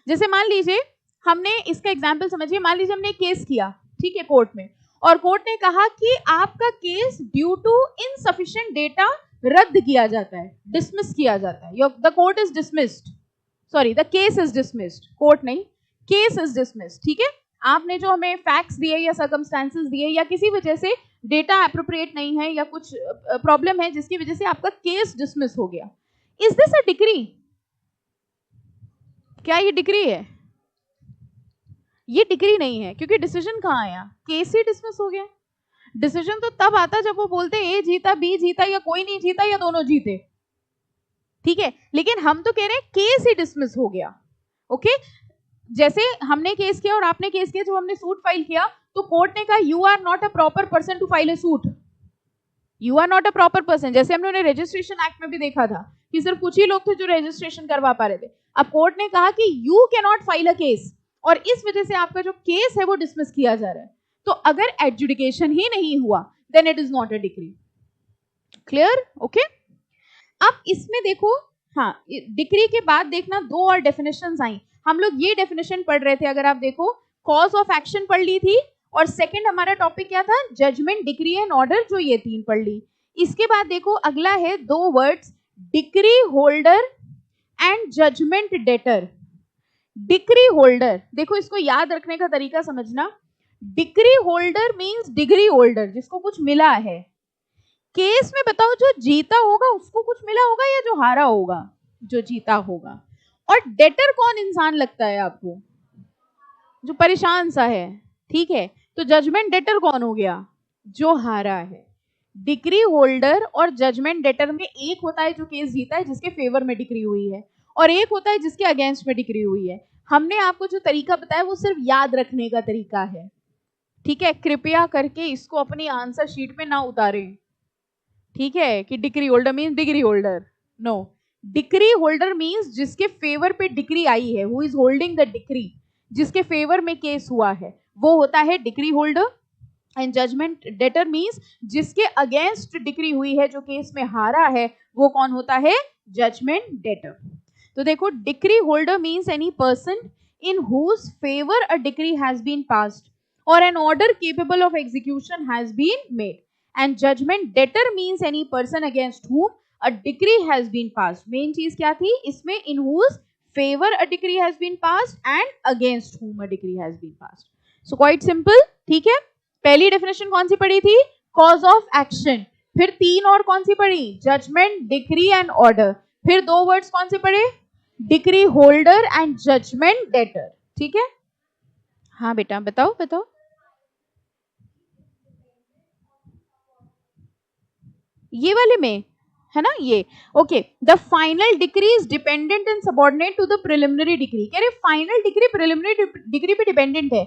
जैसे मान लीजिए, हमने इसका एग्जाम्पल समझिए, मान लीजिए हमने केस किया, ठीक है, कोर्ट में, और कोर्ट ने कहा कि आपका case due to insufficient data रद्द किया जाता है, डिसमिस किया जाता है। The court is dismissed, sorry the case is dismissed, court नहीं, केस इज डिसमिस्ड, ठीक है। आपने जो हमें फैक्ट्स दिए या सर्कमस्टेंसेस दिए या किसी वजह से डेटा एप्रोप्रिएट नहीं है या कुछ प्रॉब्लम है जिसकी वजह से आपका केस डिसमिस हो गया, इज दिस अ डिक्री? क्या ये डिक्री है? ये डिग्री नहीं है, क्योंकि डिसीजन कहाँ आया? केस ही डिसमिस हो गया। डिसीजन तो तब आता जब वो बोलते ए जीता, बी जीता, या कोई नहीं जीता, या दोनों जीते, ठीक है। लेकिन हम तो कह रहे हैं केस ही डिसमिस हो गया, ओके। जैसे हमने केस किया और आपने केस किया, जब हमने सूट फाइल किया तो कोर्ट ने कहा you are not a proper person to file a suit, you are not a proper person. जैसे हमने रजिस्ट्रेशन एक्ट में भी देखा था कि सिर्फ कुछ ही लोग थे जो रजिस्ट्रेशन करवा पा रहे थे। अब कोर्ट ने कहा कि you can not file a case, और इस वजह से आपका जो केस है वो डिसमिस किया जा रहा है। तो अगर एडजुडिकेशन ही नहीं हुआ then it is not a decree. Clear? Okay. अब इसमें देखो, हाँ, डिक्री के बाद देखना दो और डेफिनेशंस आई। हम लोग ये डेफिनेशन पढ़ रहे थे, अगर आप देखो, कॉज ऑफ एक्शन पढ़ ली थी, और सेकंड हमारा टॉपिक क्या था? जजमेंट, डिक्री एंड ऑर्डर, जो ये तीन पढ़ ली। इसके बाद देखो अगला है दो words, decree holder and judgment debtor. Decree holder, देखो इसको याद रखने का तरीका समझना। Decree holder means degree holder, जिसको कुछ मिला है। केस में बताओ, जो जीता होगा उसको कुछ मिला होगा या जो हारा होगा? जो जीता होगा। और डेटर कौन इंसान लगता है आपको? जो परेशान सा है, ठीक है। तो जजमेंट डेटर कौन हो गया? जो हारा है। डिक्री होल्डर और जजमेंट डेटर में एक होता है जो केस जीता है, जिसके फेवर में डिक्री हुई है, और एक होता है जिसके अगेंस्ट में डिक्री हुई है। हमने आपको जो तरीका बताया वो सिर्फ याद रखने का तरीका है, ठीक है। कृपया करके इसको अपनी आंसर शीट में ना उतारें, ठीक है, कि decree holder means degree holder. No, decree holder means जिसके फेवर पे डिक्री आई है, who is holding the decree, जिसके फेवर में केस हुआ है, वो होता है decree holder. And judgment debtor means जिसके अगेंस्ट डिक्री हुई है, जो केस में हारा है, वो कौन होता है? Judgment debtor. तो देखो, decree holder means any person in whose favour a decree has been passed और an order capable of execution has been made. And judgment debtor means any person against whom a decree has been passed. Main चीज क्या थी इसमें? in whose favor a decree has been passed and against whom a decree has been passed. So quite simple, ठीक है। पहली definition कौन सी पढ़ी थी? cause of action। फिर तीन और कौन सी पढ़ी? judgment, decree and order। फिर दो वर्ड्स कौन से पढ़े? decree holder and judgment debtor, ठीक है। हाँ बेटा, बताओ बताओ। ये वाले में है ना ये, okay. The final decree is dependent and subordinate to the preliminary decree. कह रहे फाइनल डिक्री प्रिलिमिनरी डिक्री पे डिपेंडेंट है।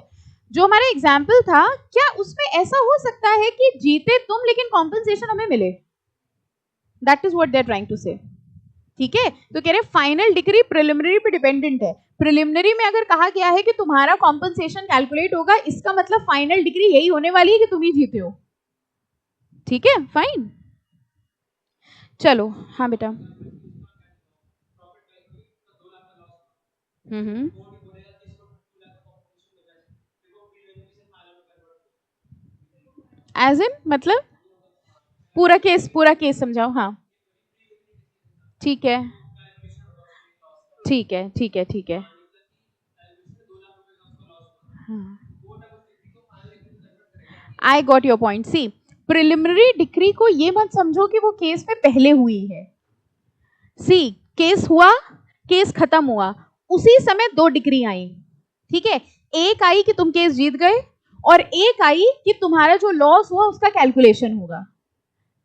जो हमारा एग्जाम्पल था, क्या उसमें ऐसा हो सकता है कि जीते तुम लेकिन कॉम्पनसेशन हमें मिले? That is what they are trying to say, ठीक है। तो कह रहे फाइनल डिक्री प्रिलिमिनरी पे डिपेंडेंट है। प्रिलिमिनरी में अगर कहा गया है कि तुम्हारा कॉम्पनसेशन कैलकुलेट होगा, इसका मतलब फाइनल डिक्री यही होने वाली है कि तुम ही जीते हो, ठीक है, फाइन। चलो, हाँ बेटा। हम्म, एज इन मतलब पूरा केस समझाओ। हाँ, ठीक है, ठीक है, ठीक है, ठीक है। हाँ, I got your point. See, preliminary decree को ये मत समझो कि वो केस में पहले हुई है. सी, केस हुआ, केस खत्म हुआ, उसी समय दो डिक्री आई. ठीक है, एक आई कि तुम केस जीत गए और एक आई कि तुम्हारा जो लॉस हुआ उसका कैलकुलेशन होगा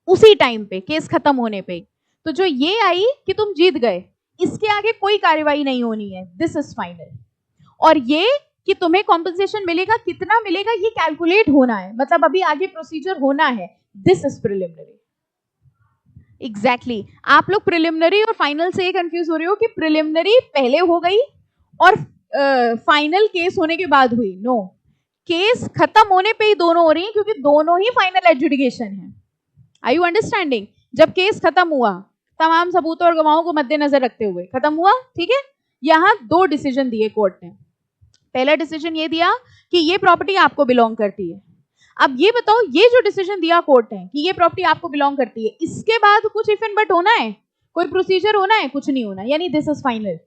उसी टाइम पे, केस खत्म होने पे. तो जो ये आई कि तुम जीत गए, इसके आगे कोई कार्यवाही नहीं होनी है, दिस इज फाइनल. और ये कि तुम्हें कॉम्पनसेशन मिलेगा, कितना मिलेगा ये कैलकुलेट होना है, मतलब अभी आगे प्रोसीजर होना है, दिस इज प्रिलिमिनरी. एग्जैक्टली. आप लोग प्रिलिमिनरी और फाइनल से कंफ्यूज हो रहे हो कि प्रिलिमिनरी पहले हो गई और फाइनल केस होने के बाद हुई. नो, केस खत्म होने पे ही दोनों हो रही है, क्योंकि दोनों ही फाइनल एडजुडिकेशन है. Are you understanding? जब केस खत्म हुआ, तमाम सबूतों और गवाहों को मद्देनजर रखते हुए खत्म हुआ, ठीक है. यहां दो डिसीजन दिए कोर्ट ने. पहला डिसीजन ये दिया कि ये प्रॉपर्टी आपको बिलोंग करती है. अब ये बताओ, ये जो डिसीजन दिया कोर्ट ने कि ये प्रॉपर्टी आपको बिलोंग करती है, इसके बाद कुछ इफ एंड बट होना है, कोई प्रोसीजर होना है? कुछ नहीं होना, यानी दिस इज फाइनल.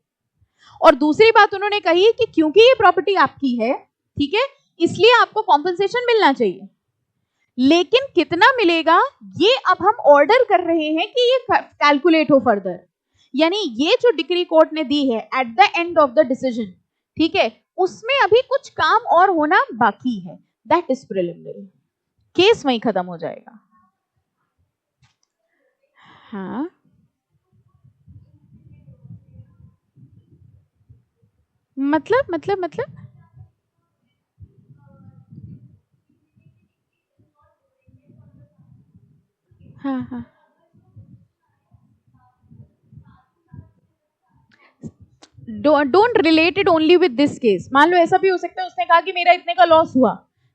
और दूसरी बात उन्होंने कही कि क्योंकि ये प्रॉपर्टी आपकी है, ठीक है, इसलिए आपको कॉम्पनसेशन मिलना चाहिए. लेकिन कितना मिलेगा ये अब हम ऑर्डर कर रहे हैं कि ये कैलकुलेट हो फर्दर. यानी ये जो डिक्री कोर्ट ने दी है at the end of the decision, ठीक है, उसमें अभी कुछ काम और होना बाकी है. That is preliminary. केस वहीं खत्म हो जाएगा. हाँ, मतलब हाँ, don't relate it only with this case. मान लो ऐसा भी हो सकता है, उसने कहा कि मेरा इतने का लॉस हुआ,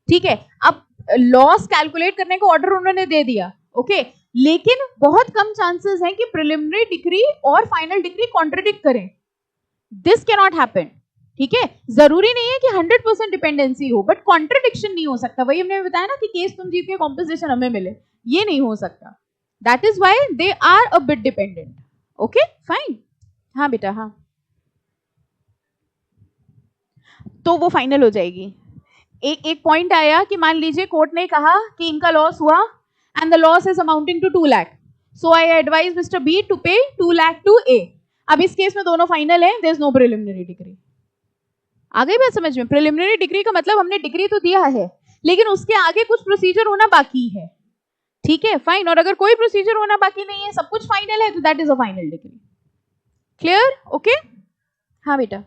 ठीक है, अब लॉस कैलकुलेट करने का ऑर्डर उन्होंने दे दिया, ओके, लेकिन बहुत कम चांसेस हैं कि प्रिलिमिनरी डिक्री और फाइनल डिक्री कॉन्ट्रडिक्ट करें. This can not happen. ठीक है, जरूरी नहीं है कि 100% डिपेंडेंसी हो, बट कॉन्ट्रडिक्शन नहीं हो सकता. वही हमने बताया ना कि केस तुम जीत के कॉम्पनसेशन हमें मिले, ये नहीं हो सकता. That is why they are a bit dependent. Okay, fine. हाँ बेटा, हाँ, तो वो फाइनल हो जाएगी. एक पॉइंट आया कि मान लीजिए कोर्ट ने कहा कि इनका लॉस हुआ and the loss is amounting to 2 lakh, so I advise mister B to pay 2 lakh to ए. अब इस केस में दोनों फाइनल है, there is no preliminary decree. आ गई बात समझ में? प्रिलिमिनरी डिक्री का मतलब हमने डिक्री तो दिया है, लेकिन उसके आगे कुछ प्रोसीजर होना बाकी है. ठीक है, फाइन. और अगर कोई प्रोसीजर होना बाकी नहीं है, सब कुछ फाइनल है, तो that is a final decree. Clear? Okay. हाँ बेटा.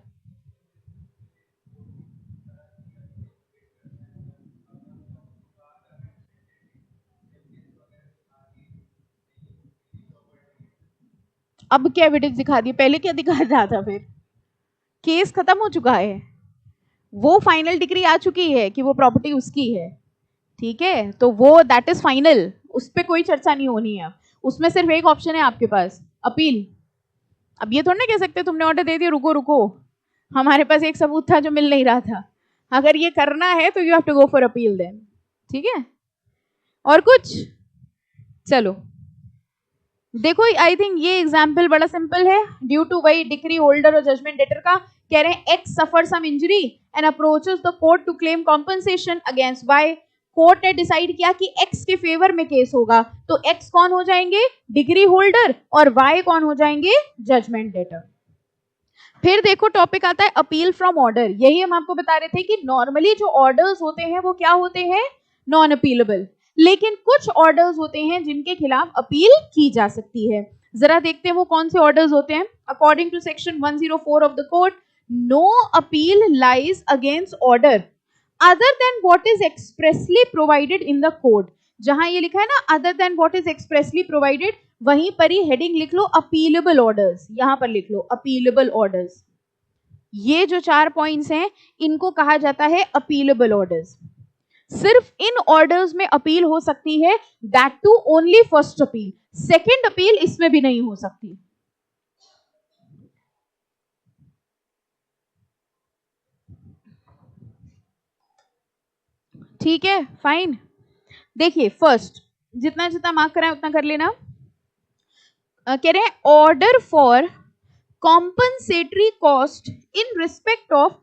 अब क्या एविडेंस दिखा दी? पहले क्या दिखा रहा था? फिर केस खत्म हो चुका है, वो फाइनल डिग्री आ चुकी है कि वो प्रॉपर्टी उसकी है. ठीक है, तो वो दैट इज फाइनल, उस पर कोई चर्चा नहीं होनी है. उसमें सिर्फ एक ऑप्शन है आपके पास, अपील. अब ये थोड़ा ना कह सकते तुमने ऑर्डर दे दिया, रुको रुको, हमारे पास एक सबूत था जो मिल नहीं रहा था. अगर ये करना है तो you have to go for appeal then. ठीक है, और कुछ? चलो देखो, आई थिंक ये एग्जाम्पल बड़ा सिंपल है. ड्यू टू वही डिक्री होल्डर और जजमेंट डेटर का कह रहे हैं X suffer some injury and approaches the court to claim compensation against Y. Court ने डिसाइड किया कि एक्स के फेवर में केस होगा, तो एक्स कौन हो जाएंगे? डिग्री होल्डर, और वाई कौन हो जाएंगे? Judgment debtor. फिर देखो टॉपिक आता है अपील फ्रॉम ऑर्डर. यही हम आपको बता रहे थे कि नॉर्मली जो ऑर्डर्स होते हैं वो क्या होते हैं? Non appealable. लेकिन कुछ ऑर्डर्स होते हैं जिनके खिलाफ अपील की जा सकती है. जरा देखते हैं वो कौन से ऑर्डर्स होते हैं. According to section 104 of the code, no appeal lies against order other than what is expressly provided in the code. जहां ये लिखा है ना other than what is expressly provided, वहीं पर ही हेडिंग लिख लो अपीलेबल ऑर्डर्स. यहां पर लिख लो अपीलेबल ऑर्डर्स. ये जो 4 पॉइंट्स हैं इनको कहा जाता है अपीलेबल ऑर्डर्स. सिर्फ इन ऑर्डर्स में अपील हो सकती है, that too only first appeal. Second appeal इसमें भी नहीं हो सकती. ठीक है, फाइन. देखिए फर्स्ट, जितना जितना मार्क कराए उतना कर लेना. कह रहे हैं order for compensatory cost in respect of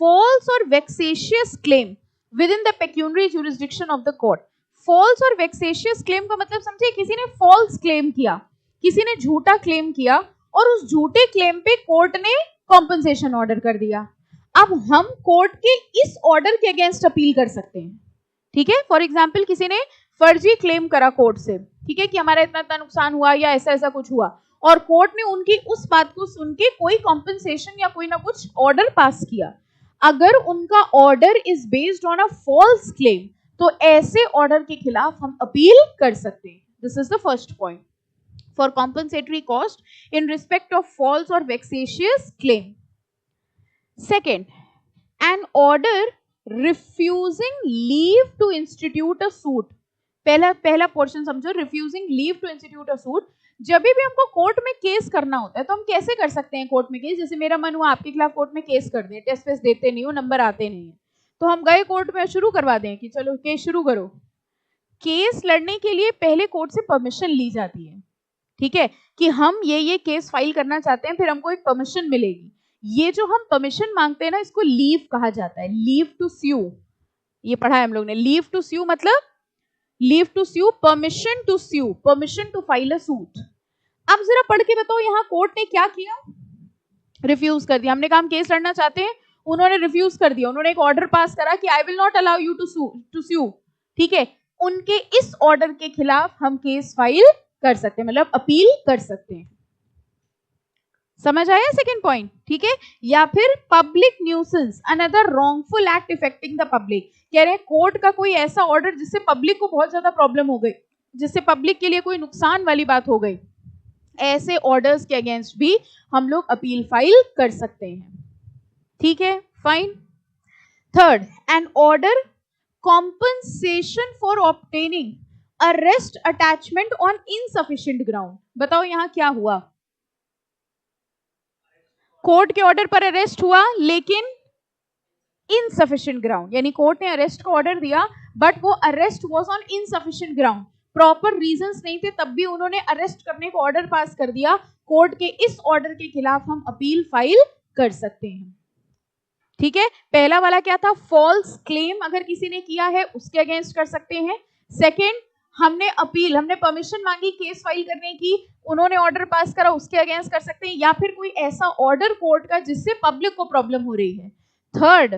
false और vexatious claim within the pecuniary jurisdiction of the court. False और vexatious claim का मतलब समझे, किसी ने false claim किया, किसी ने झूठा claim किया और उस झूठे claim पे कोर्ट ने compensation order कर दिया. अब हम कोर्ट के इस ऑर्डर के अगेंस्ट अपील कर सकते हैं. ठीक है, फॉर एग्जाम्पल किसी ने फर्जी क्लेम करा कोर्ट से, ठीक है, कि हमारा इतना इतना नुकसान हुआ या ऐसा ऐसा कुछ हुआ, और कोर्ट ने उनकी उस बात को सुन के कोई कॉम्पेंसेशन या कोई ना कुछ ऑर्डर पास किया. अगर उनका order is based on a false claim तो ऐसे ऑर्डर के खिलाफ हम अपील कर सकते हैं. This is the first point for compensatory cost in respect of false और vexatious claim. Second, an order refusing leave to institute a suit. Portion पोर्शन समझो, refusing leave to institute a suit. जब भी हमको court में case करना होता है तो हम कैसे कर सकते हैं कोर्ट में केस? जैसे मेरा मन हुआ आपके खिलाफ कोर्ट में केस कर दें, टेस्ट वेस्ट देते नहीं हो, नंबर आते नहीं है, तो हम गए कोर्ट में, शुरू करवा दें कि चलो केस शुरू करो. केस लड़ने के लिए पहले कोर्ट से परमिशन ली जाती है, ठीक है, कि हम ये केस फाइल करना चाहते हैं, फिर हमको एक परमिशन मिलेगी. ये जो हम परमिशन मांगते हैं ना, इसको लीव कहा जाता है, लीव टू स्यू. ये पढ़ा है हम लोग ने. लीव टू स्यू मतलब leave to sue, permission to sue, permission to file a suit. अब जरा पढ़ के बताओ यहाँ कोर्ट ने क्या किया? रिफ्यूज कर दिया. हमने कहा हम केस लड़ना चाहते हैं, उन्होंने रिफ्यूज कर दिया. उन्होंने एक ऑर्डर पास करा कि I will not allow you to sue. ठीक है, उनके इस ऑर्डर के खिलाफ हम केस फाइल कर सकते हैं, मतलब अपील कर सकते हैं. समझ आया सेकेंड पॉइंट? ठीक है. या फिर public nuisance, another wrongful act affecting the public. कह रहे हैं कोर्ट का कोई ऐसा ऑर्डर जिससे पब्लिक को बहुत ज्यादा प्रॉब्लम हो गई, जिससे पब्लिक के लिए कोई नुकसान वाली बात हो गई, ऐसे ऑर्डर्स के अगेंस्ट भी हम लोग अपील फाइल कर सकते हैं. ठीक है, fine. Third, an order compensation for obtaining arrest attachment on insufficient ground. बताओ यहां क्या हुआ? कोर्ट के ऑर्डर पर अरेस्ट हुआ लेकिन इनसफिशिएंट ग्राउंड, यानी कोर्ट ने अरेस्ट का ऑर्डर दिया बट वो arrest was on insufficient ground, proper reasons नहीं थे, तब भी उन्होंने अरेस्ट करने को ऑर्डर पास कर दिया. कोर्ट के इस ऑर्डर के खिलाफ हम अपील फाइल कर सकते हैं. ठीक है, पहला वाला क्या था? फॉल्स क्लेम अगर किसी ने किया है उसके अगेंस्ट कर सकते हैं. सेकेंड, हमने अपील, हमने परमिशन मांगी केस फाइल करने की, उन्होंने ऑर्डर पास करा, उसके अगेंस्ट कर सकते हैं. या फिर कोई ऐसा ऑर्डर कोर्ट का जिससे पब्लिक को प्रॉब्लम हो रही है. थर्ड,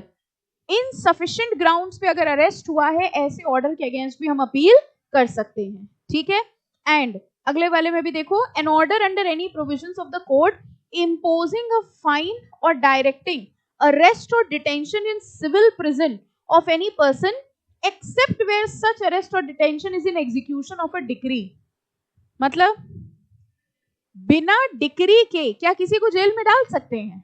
इनसफिशिएंट ग्राउंड्स पे अगर अरेस्ट हुआ है, ऐसे ऑर्डर के अगेंस्ट भी हम अपील कर सकते हैं. ठीक है. एंड अगले वाले में भी देखो, an order under any provisions of the court imposing a fine or directing arrest or detention in civil prison of any person except where such arrest or detention is in execution of a decree. मतलब बिना decree के क्या किसी को jail में डाल सकते हैं?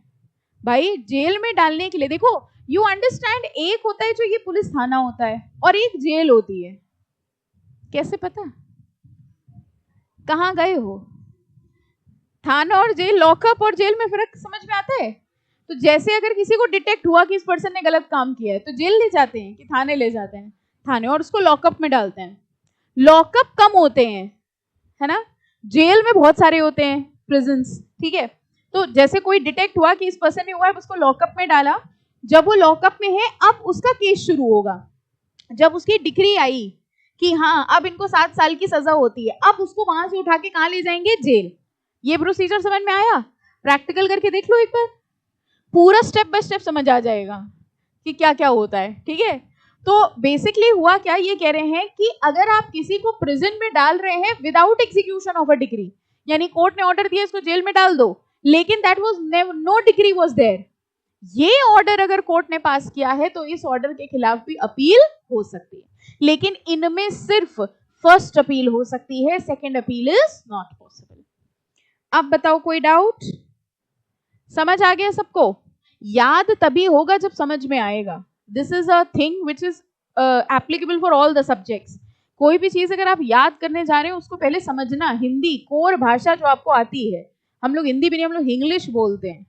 भाई जेल में डालने के लिए देखो, यू अंडरस्टैंड, एक होता है जो ये पुलिस थाना होता है और एक जेल होती है. कैसे पता? कहाँ गए हो? थाना और जेल, लॉकअप और जेल में फर्क समझ में आता है? तो जैसे अगर किसी को डिटेक्ट हुआ कि इस पर्सन ने गलत काम किया है तो जेल ले जाते हैं कि थाने ले जाते हैं? थाने, और उसको लॉकअप में डालते हैं. लॉकअप कम होते हैं, है ना, जेल में बहुत सारे होते हैं प्रिजन्स. ठीक है, तो जैसे कोई डिटेक्ट हुआ कि इस पर्सन ने हुआ है, उसको लॉकअप में डाला. जब वो लॉकअप में है अब उसका केस शुरू होगा. जब उसकी डिक्री आई कि हाँ अब इनको 7 साल की सजा होती है, अब उसको वहां से उठा के कहाँ ले जाएंगे? जेल. ये प्रोसीजर समझ में आया? प्रैक्टिकल करके देख लो एक बार, पूरा स्टेप बाय स्टेप समझ आ जाएगा कि क्या क्या होता है. ठीक है, तो बेसिकली हुआ क्या, ये कह रहे हैं कि अगर आप किसी को प्रिजन में डाल रहे हैं without execution of a degree, यानी कोर्ट ने ऑर्डर दिया इसको जेल में डाल दो, लेकिन that was no degree was there, ये ऑर्डर अगर कोर्ट ने पास किया है तो इस ऑर्डर के खिलाफ भी अपील हो सकती है. लेकिन इनमें सिर्फ फर्स्ट अपील हो सकती है, second appeal is not possible. अब बताओ कोई डाउट? समझ आ गया सबको? याद तभी होगा जब समझ में आएगा. This is a thing which is applicable for all the subjects. कोई भी चीज अगर आप याद करने जा रहे हो उसको पहले समझना. हिंदी कोर भाषा जो आपको आती है, हम लोग हिंदी भी नहीं, हम लोग इंग्लिश बोलते हैं,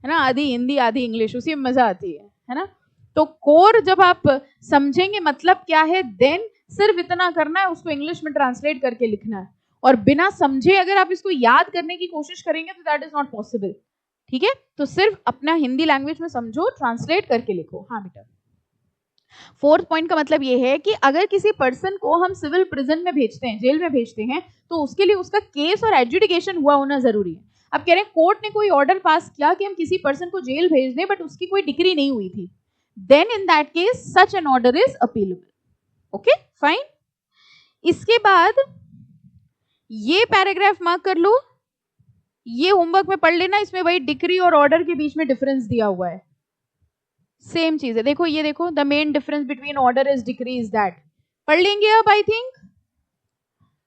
है ना, आधी हिंदी आधी इंग्लिश, उसी में मजा आती है ना. तो कोर जब आप समझेंगे मतलब क्या है, देन सिर्फ इतना करना है, उसको इंग्लिश में ट्रांसलेट करके लिखना है. और बिना समझे अगर आप इसको याद करने की कोशिश करेंगे तो दैट इज नॉट पॉसिबल. ठीक है, तो सिर्फ अपना हिंदी लैंग्वेज में समझो, ट्रांसलेट करके लिखो. हाँ बेटा. फोर्थ पॉइंट का मतलब ये है कि अगर किसी पर्सन को हम सिविल प्रिजन में भेजते हैं, जेल में भेजते हैं, तो उसके लिए उसका केस और एडजुडिकेशन हुआ होना जरूरी है। अब कह रहे हैं कोर्ट ने कोई ऑर्डर पास किया कि हम किसी पर्सन को जेल भेज दें, बट उसकी कोई डिग्री नहीं हुई थी, then in that case such an order is appealable. Okay fine. इसके बाद ये पैराग्राफ मार्क कर लो, ये होमवर्क में पढ़ लेना, इसमें वही डिक्री और ऑर्डर के बीच में डिफरेंस दिया हुआ है, सेम चीज है। देखो ये देखो, the main difference between order is decree is that, पढ़ लेंगे अब आई थिंक,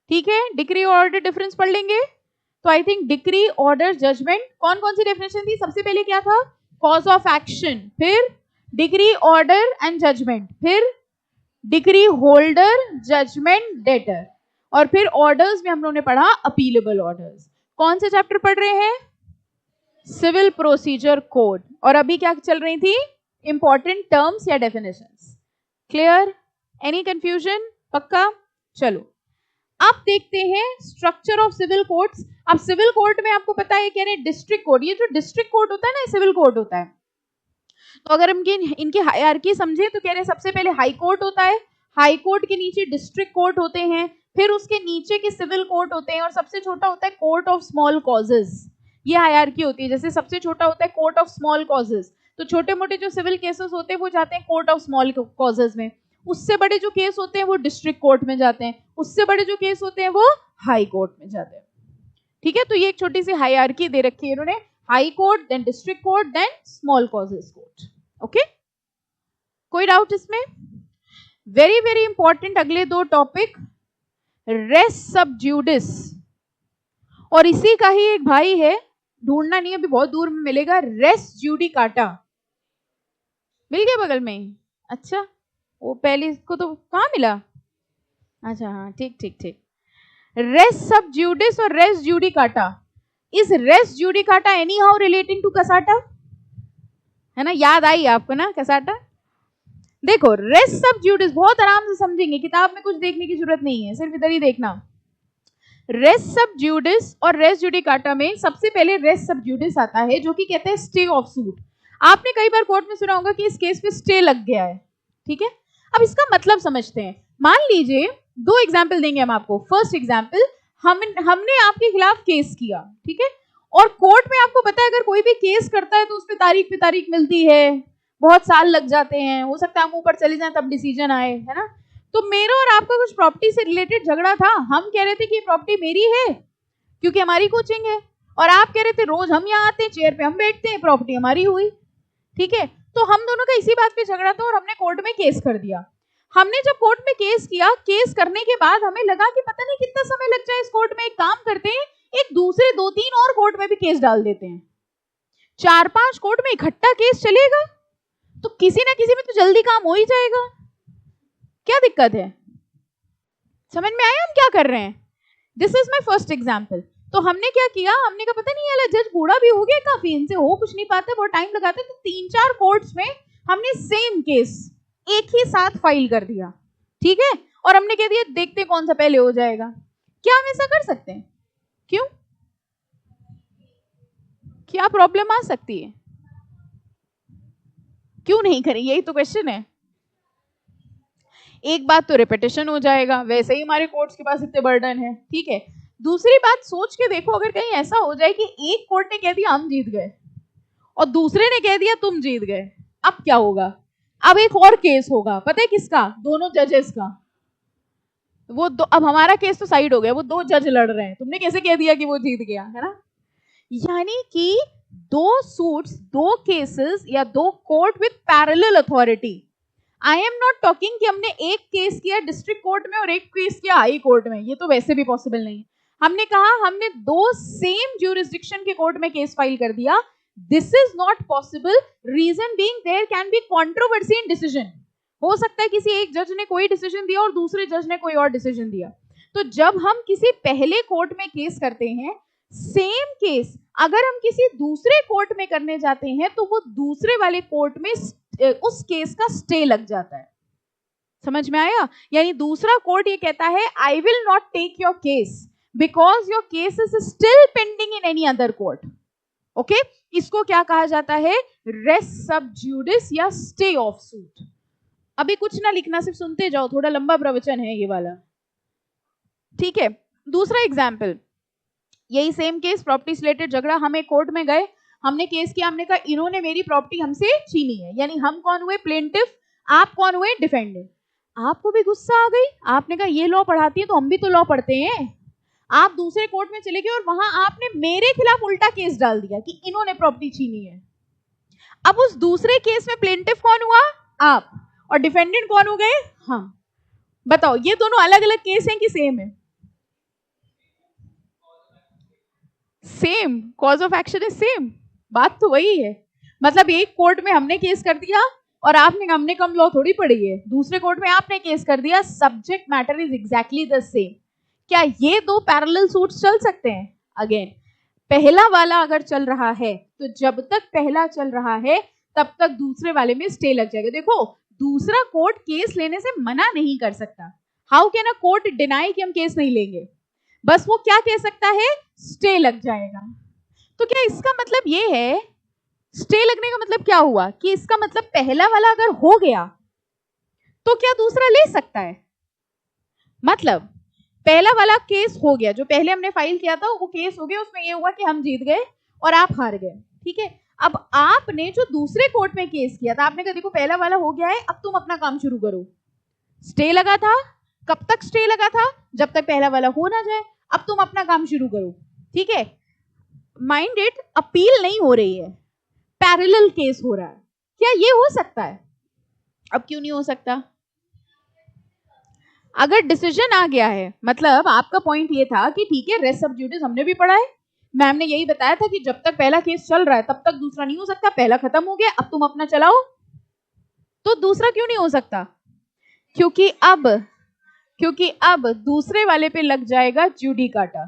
ठीक है, डिक्री और ऑर्डर डिफरेंस पढ़ लेंगे। तो I think decree, order, judgment, कौन कौन सी डेफिनेशन थी? सबसे पहले क्या था? कॉज ऑफ एक्शन, फिर डिक्री, ऑर्डर एंड जजमेंट, फिर डिक्री होल्डर, जजमेंट डेटर, और फिर ऑर्डर्स में हम लोगों ने पढ़ा अपीलेबल ऑर्डर्स। कौन से चैप्टर पढ़ रहे हैं? Civil procedure code. और अभी क्या चल रही थी? इंपॉर्टेंट टर्म्स या डेफिनेशंस। क्लियर? Any confusion? पक्का? चलो अब देखते हैं स्ट्रक्चर ऑफ सिविल कोर्ट्स। अब सिविल कोर्ट में आपको पता है कह रहे हैं डिस्ट्रिक्ट कोर्ट, ये जो डिस्ट्रिक्ट कोर्ट होता है ना, सिविल कोर्ट होता है। तो अगर हम इनकी हायरार्की समझे तो कह रहे हैं सबसे पहले हाई कोर्ट होता है, हाई कोर्ट के नीचे डिस्ट्रिक्ट कोर्ट होते हैं, फिर उसके नीचे के सिविल कोर्ट होते हैं, और सबसे छोटा होता है कोर्ट ऑफ स्मॉल कॉजेज। ये हायरार्की होती है। जैसे सबसे छोटा होता है कोर्ट ऑफ स्मॉल कॉजेज, तो छोटे मोटे जो सिविल केसेस होते हैं वो जाते हैं कोर्ट ऑफ स्मॉल कॉजेज में। उससे बड़े जो केस होते हैं वो डिस्ट्रिक्ट कोर्ट में जाते हैं, उससे बड़े जो केस होते हैं वो हाई कोर्ट में जाते हैं। ठीक है, तो ये एक छोटी सी हायरार्की दे रखी है इन्होंने, high court, then district court, then small causes court. Okay, कोई डाउट इसमें? वेरी वेरी इंपॉर्टेंट अगले दो टॉपिक, रेस सब ज्यूडिस, और इसी का ही एक भाई है, ढूंढना नहीं अभी बहुत दूर में मिलेगा, रेस ज्यूडिकाटा। मिल गया बगल में? अच्छा, वो पहले इसको तो कहाँ मिला? अच्छा हाँ, ठीक ठीक ठीक। रेस सब ज्यूडिस और रेस ज्यूडिकाटा। इस res judicata any how relating to कसाटा? है ना, याद आई आपको ना कसाटा? देखो रेस सब ज्यूडिस बहुत आराम से समझेंगे, किताब में कुछ देखने की जरूरत नहीं है, सिर्फ इधर ही देखना। रेस सब ज्यूडिस और रेस ज्यूडिकाटा में सबसे पहले रेस सब ज्यूडिस आता है, जो कि कहते हैं स्टे ऑफ सूट। आपने कई बार कोर्ट में सुना होगा कि इस केस पे स्टे लग गया है, ठीक है। अब इसका मतलब समझते हैं। मान लीजिए, दो एग्जाम्पल देंगे हम आपको। फर्स्ट एग्जाम्पल, हमने आपके खिलाफ केस किया, ठीक है, और कोर्ट में आपको पता है अगर कोई भी केस करता है तो उस पर तारीख पे तारीख मिलती है, बहुत साल लग जाते हैं, हो सकता है हम ऊपर चले जाएं तब डिसीजन आए, है ना। तो मेरा और आपका कुछ प्रॉपर्टी से रिलेटेड झगड़ा था, हम कह रहे थे कि प्रॉपर्टी मेरी है क्योंकि हमारी कोचिंग है, और आप कह रहे थे रोज हम यहाँ आते हैं, चेयर पे हम बैठते हैं, प्रॉपर्टी हमारी हुई, ठीक है। तो हम दोनों का इसी बात पे झगड़ा था और हमने कोर्ट में केस कर दिया। हमने जब कोर्ट में केस किया, केस करने के बाद हमें लगा कि पता नहीं कितना समय लग जाए इस कोर्ट में, एक काम करते हैं, एक दूसरे 2-3 और कोर्ट में भी केस डाल देते हैं, 4-5 कोर्ट में इकट्ठा केस चलेगा तो किसी ना किसी में तो जल्दी काम हो ही जाएगा। क्या दिक्कत है? समझ में आया हम क्या कर रहे हैं? This is my first example. तो हमने क्या किया, हमने कहा पता नहीं यार जज बूढ़ा भी हो गया काफी, इनसे हो कुछ नहीं पाता, बहुत टाइम लगाते, तो 3-4 कोर्ट्स में हमने सेम केस एक ही साथ फाइल कर दिया, ठीक है, और हमने कह दिया देखते कौन सा पहले हो जाएगा। क्या हम ऐसा कर सकते हैं? क्यों, क्या प्रॉब्लम आ सकती है? क्यों नहीं करें, यही तो क्वेश्चन है। एक बात तो रिपीटेशन हो जाएगा, वैसे ही हमारे कोर्ट्स के पास इतने बर्डन है, ठीक है। दूसरी बात सोच के देखो, अगर कहीं ऐसा हो जाए कि एक कोर्ट ने कह दिया हम जीत गए और दूसरे ने कह दिया तुम जीत गए, अब क्या होगा? अब एक और केस होगा, पता है किसका? दोनों जजेस का। वो अब हमारा केस तो साइड हो गया, वो 2 जज लड़ रहे हैं, तुमने कैसे कह दिया कि वो जीत गया, है ना। यानी कि 2 सूट्स, 2 केसेस या 2 court with parallel authority. I am not talking कि हमने एक केस किया डिस्ट्रिक्ट कोर्ट में और एक केस किया हाई कोर्ट में, ये तो वैसे भी पॉसिबल नहीं है। हमने कहा हमने 2 सेम ज्यूरिसडिक्शन के कोर्ट में केस फाइल कर दिया। This is not possible, reason being there can be controversy in decision. हो सकता है किसी एक जज ने कोई डिसीजन दिया और दूसरे जज ने कोई और डिसीजन दिया। तो जब हम किसी पहले कोर्ट में केस करते हैं, सेम केस अगर हम किसी दूसरे कोर्ट में करने जाते हैं तो वो दूसरे वाले कोर्ट में उस केस का स्टे लग जाता है। समझ में आया? यानी दूसरा कोर्ट ये कहता है I will not take your case because your case is still pending in any other court. Okay, इसको क्या कहा जाता है? रेस सब ज्यूडिस या स्टे ऑफ सूट। अभी कुछ ना लिखना, सिर्फ सुनते जाओ, थोड़ा लंबा प्रवचन है ये वाला, ठीक है। दूसरा एग्जाम्पल, यही सेम केस, प्रॉपर्टी से रिलेटेड झगड़ा, हम एक कोर्ट में गए, हमने केस किया, हमने कहा इन्होंने मेरी प्रॉपर्टी हमसे छीनी है, यानी हम कौन हुए, प्लेंटिफ, आप कौन हुए, डिफेंडेंट। आपको भी गुस्सा आ गई, आपने कहा ये लॉ पढ़ाती है तो हम भी तो लॉ पढ़ते हैं। आप दूसरे कोर्ट में चले गए और वहां आपने मेरे खिलाफ उल्टा केस डाल दिया कि इन्होंने प्रॉपर्टी छीनी है। अब उस दूसरे केस में प्लेंटिफ कौन हुआ, आप, और डिफेंडेंट कौन हो गए, हम। बताओ ये दोनों अलग अलग केस हैं कि सेम है? Same, cause of action is same, बात तो वही है। मतलब एक कोर्ट में हमने केस कर दिया और हमने कम लॉ थोड़ी पढ़ी है, दूसरे कोर्ट में आपने केस कर दिया, subject matter is exactly the same. क्या ये दो पैरेलल सूट्स चल सकते हैं? अगेन, पहला वाला अगर चल रहा है तो जब तक पहला चल रहा है तब तक दूसरे वाले में स्टे लग जाएगा। देखो, दूसरा कोर्ट केस लेने से मना नहीं कर सकता। How can a court deny कि हम केस नहीं लेंगे? बस वो क्या कह सकता है, स्टे लग जाएगा। तो क्या इसका मतलब ये है, स्टे लगने का मतलब क्या हुआ कि इसका मतलब पहला वाला अगर हो गया तो क्या दूसरा ले सकता है? मतलब पहला वाला केस हो गया, जो पहले हमने फाइल किया था वो केस हो गया, उसमें ये हुआ कि हम जीत गए और आप हार गए, ठीक है। अब आपने जो दूसरे कोर्ट में केस किया था, आपने कहा देखो पहला वाला हो गया है, अब तुम अपना काम शुरू करो। स्टे लगा था, कब तक स्टे लगा था, जब तक पहला वाला हो ना जाए। अब तुम अपना काम शुरू करो, ठीक है। माइंड इट, अपील नहीं हो रही है, पैरेलल केस हो रहा है। क्या ये हो सकता है? अब क्यों नहीं हो सकता? अगर डिसीजन आ गया है, मतलब आपका पॉइंट ये था कि ठीक है, रेस्ट सब ड्यूटीज हमने भी पढ़ा है, मैम ने यही बताया था कि जब तक पहला केस चल रहा है तब तक दूसरा नहीं हो सकता, पहला खत्म हो गया, अब तुम अपना चलाओ। तो दूसरा क्यों नहीं हो सकता? क्योंकि अब दूसरे वाले पे लग जाएगा जुडिकाटा।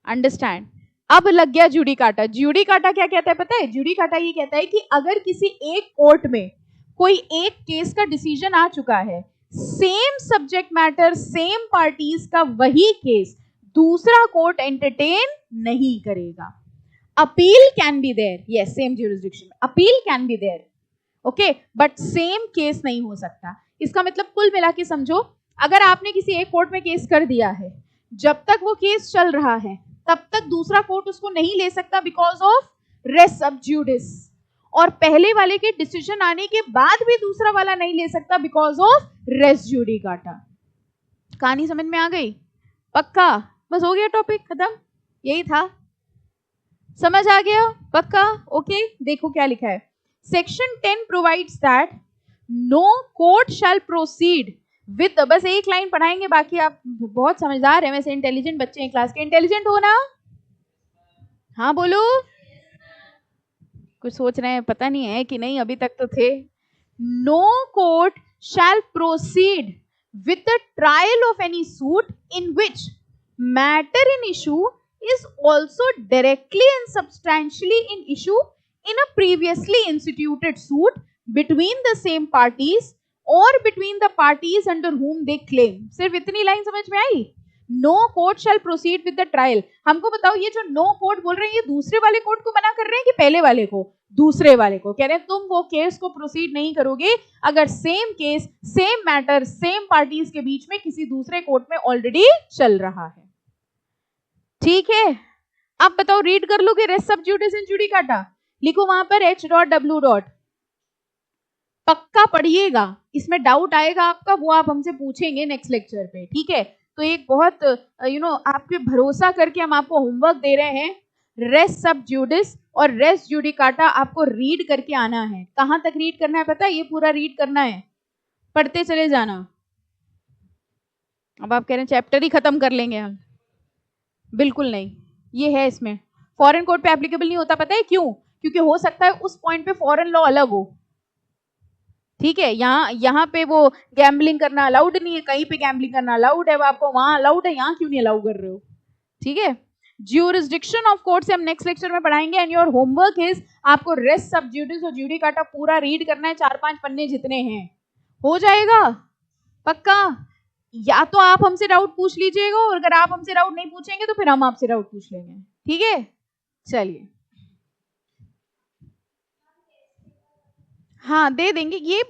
अंडरस्टैंड? अब लग गया जुडिकाटा। जुडिकाटा क्या कहता है पता है? जुडिकाटा ये कहता है कि अगर किसी एक कोर्ट में कोई एक केस का डिसीजन आ चुका है, same subject matter, same parties का वही केस दूसरा कोर्ट एंटरटेन नहीं करेगा। Appeal can be there, yes, same jurisdiction में appeal can be there, okay, but same case नहीं हो सकता। इसका मतलब कुल मिला के समझो, अगर आपने किसी एक कोर्ट में केस कर दिया है, जब तक वो केस चल रहा है तब तक दूसरा कोर्ट उसको नहीं ले सकता बिकॉज ऑफ रेस सब ज्यूडिस, और पहले वाले के डिसीजन आने के बाद भी दूसरा वाला नहीं ले सकता बिकॉज ऑफ रेस जुडिकाटा। कहानी समझ में आ गई? पक्का? बस हो गया, टॉपिक खत्म, यही था, समझ आ गया? पक्का? ओके, देखो क्या लिखा है। Section 10 provides that no court shall proceed with, बस एक लाइन पढ़ाएंगे, बाकी आप बहुत समझदार हैं, वैसे इंटेलिजेंट बच्चे हैं क्लास के, इंटेलिजेंट हो ना? हाँ बोलो, कुछ सोच रहे हैं, पता नहीं है कि नहीं, अभी तक तो थे। No court shall proceed with the trial of any suit in which matter in issue is also directly and substantially in issue in a previously instituted suit between the same parties or between the parties under whom they claim। सिर्फ इतनी line समझ में आई? No court shall proceed with the trial. हमको बताओ, ये जो no court बोल रहे हैं, ये दूसरे वाले कोर्ट को मना कर रहे हैं कि पहले वाले को? दूसरे वाले को कह रहे हैं तुम वो केस को प्रोसीड नहीं करोगे अगर same case, same matter, same parties के बीच में किसी दूसरे कोर्ट में ऑलरेडी चल रहा है, ठीक है। अब बताओ, रीड कर लोगे रेस्ट सब ज्यूडिस इन जुडिकाटा? लिखो वहां पर H.W. पक्का पढ़िएगा, इसमें डाउट आएगा आपका, वो आप हमसे पूछेंगे नेक्स्ट लेक्चर पे, ठीक है। तो एक बहुत आपके भरोसा करके हम आपको होमवर्क दे रहे हैं, रेस्ट सब ज्यूडिस और रेस्ट जुडिकाटा आपको रीड करके आना है। कहां तक रीड करना है पता है? ये पूरा रीड करना है, पढ़ते चले जाना। अब आप कह रहे हैं चैप्टर ही खत्म कर लेंगे हम, बिल्कुल नहीं, ये है इसमें फॉरेन कोर्ट पे एप्लीकेबल नहीं होता, पता है क्यों? क्योंकि हो सकता है उस पॉइंट पे फॉरेन लॉ अलग हो, ठीक है। यहाँ पे वो गैम्बलिंग करना अलाउड नहीं है, कहीं पे गैम्बलिंग करना अलाउड है, वो आपको वहां अलाउड है, यहाँ क्यों नहीं अलाउ कर रहे हो, ठीक है। ज्यूरिसडिक्शन ऑफ कोर्ट से हम नेक्स्ट लेक्चर में पढ़ाएंगे, एंड योर होमवर्क इज आपको रेस्ट सब ज्यूडिस और जुडिकाटा पूरा रीड करना है, 4-5 पन्ने जितने हैं, हो जाएगा पक्का। या तो आप हमसे डाउट पूछ लीजिएगा, और अगर आप हमसे डाउट नहीं पूछेंगे तो फिर हम आपसे डाउट पूछ लेंगे, ठीक है। चलिए, हाँ, दे देंगे ये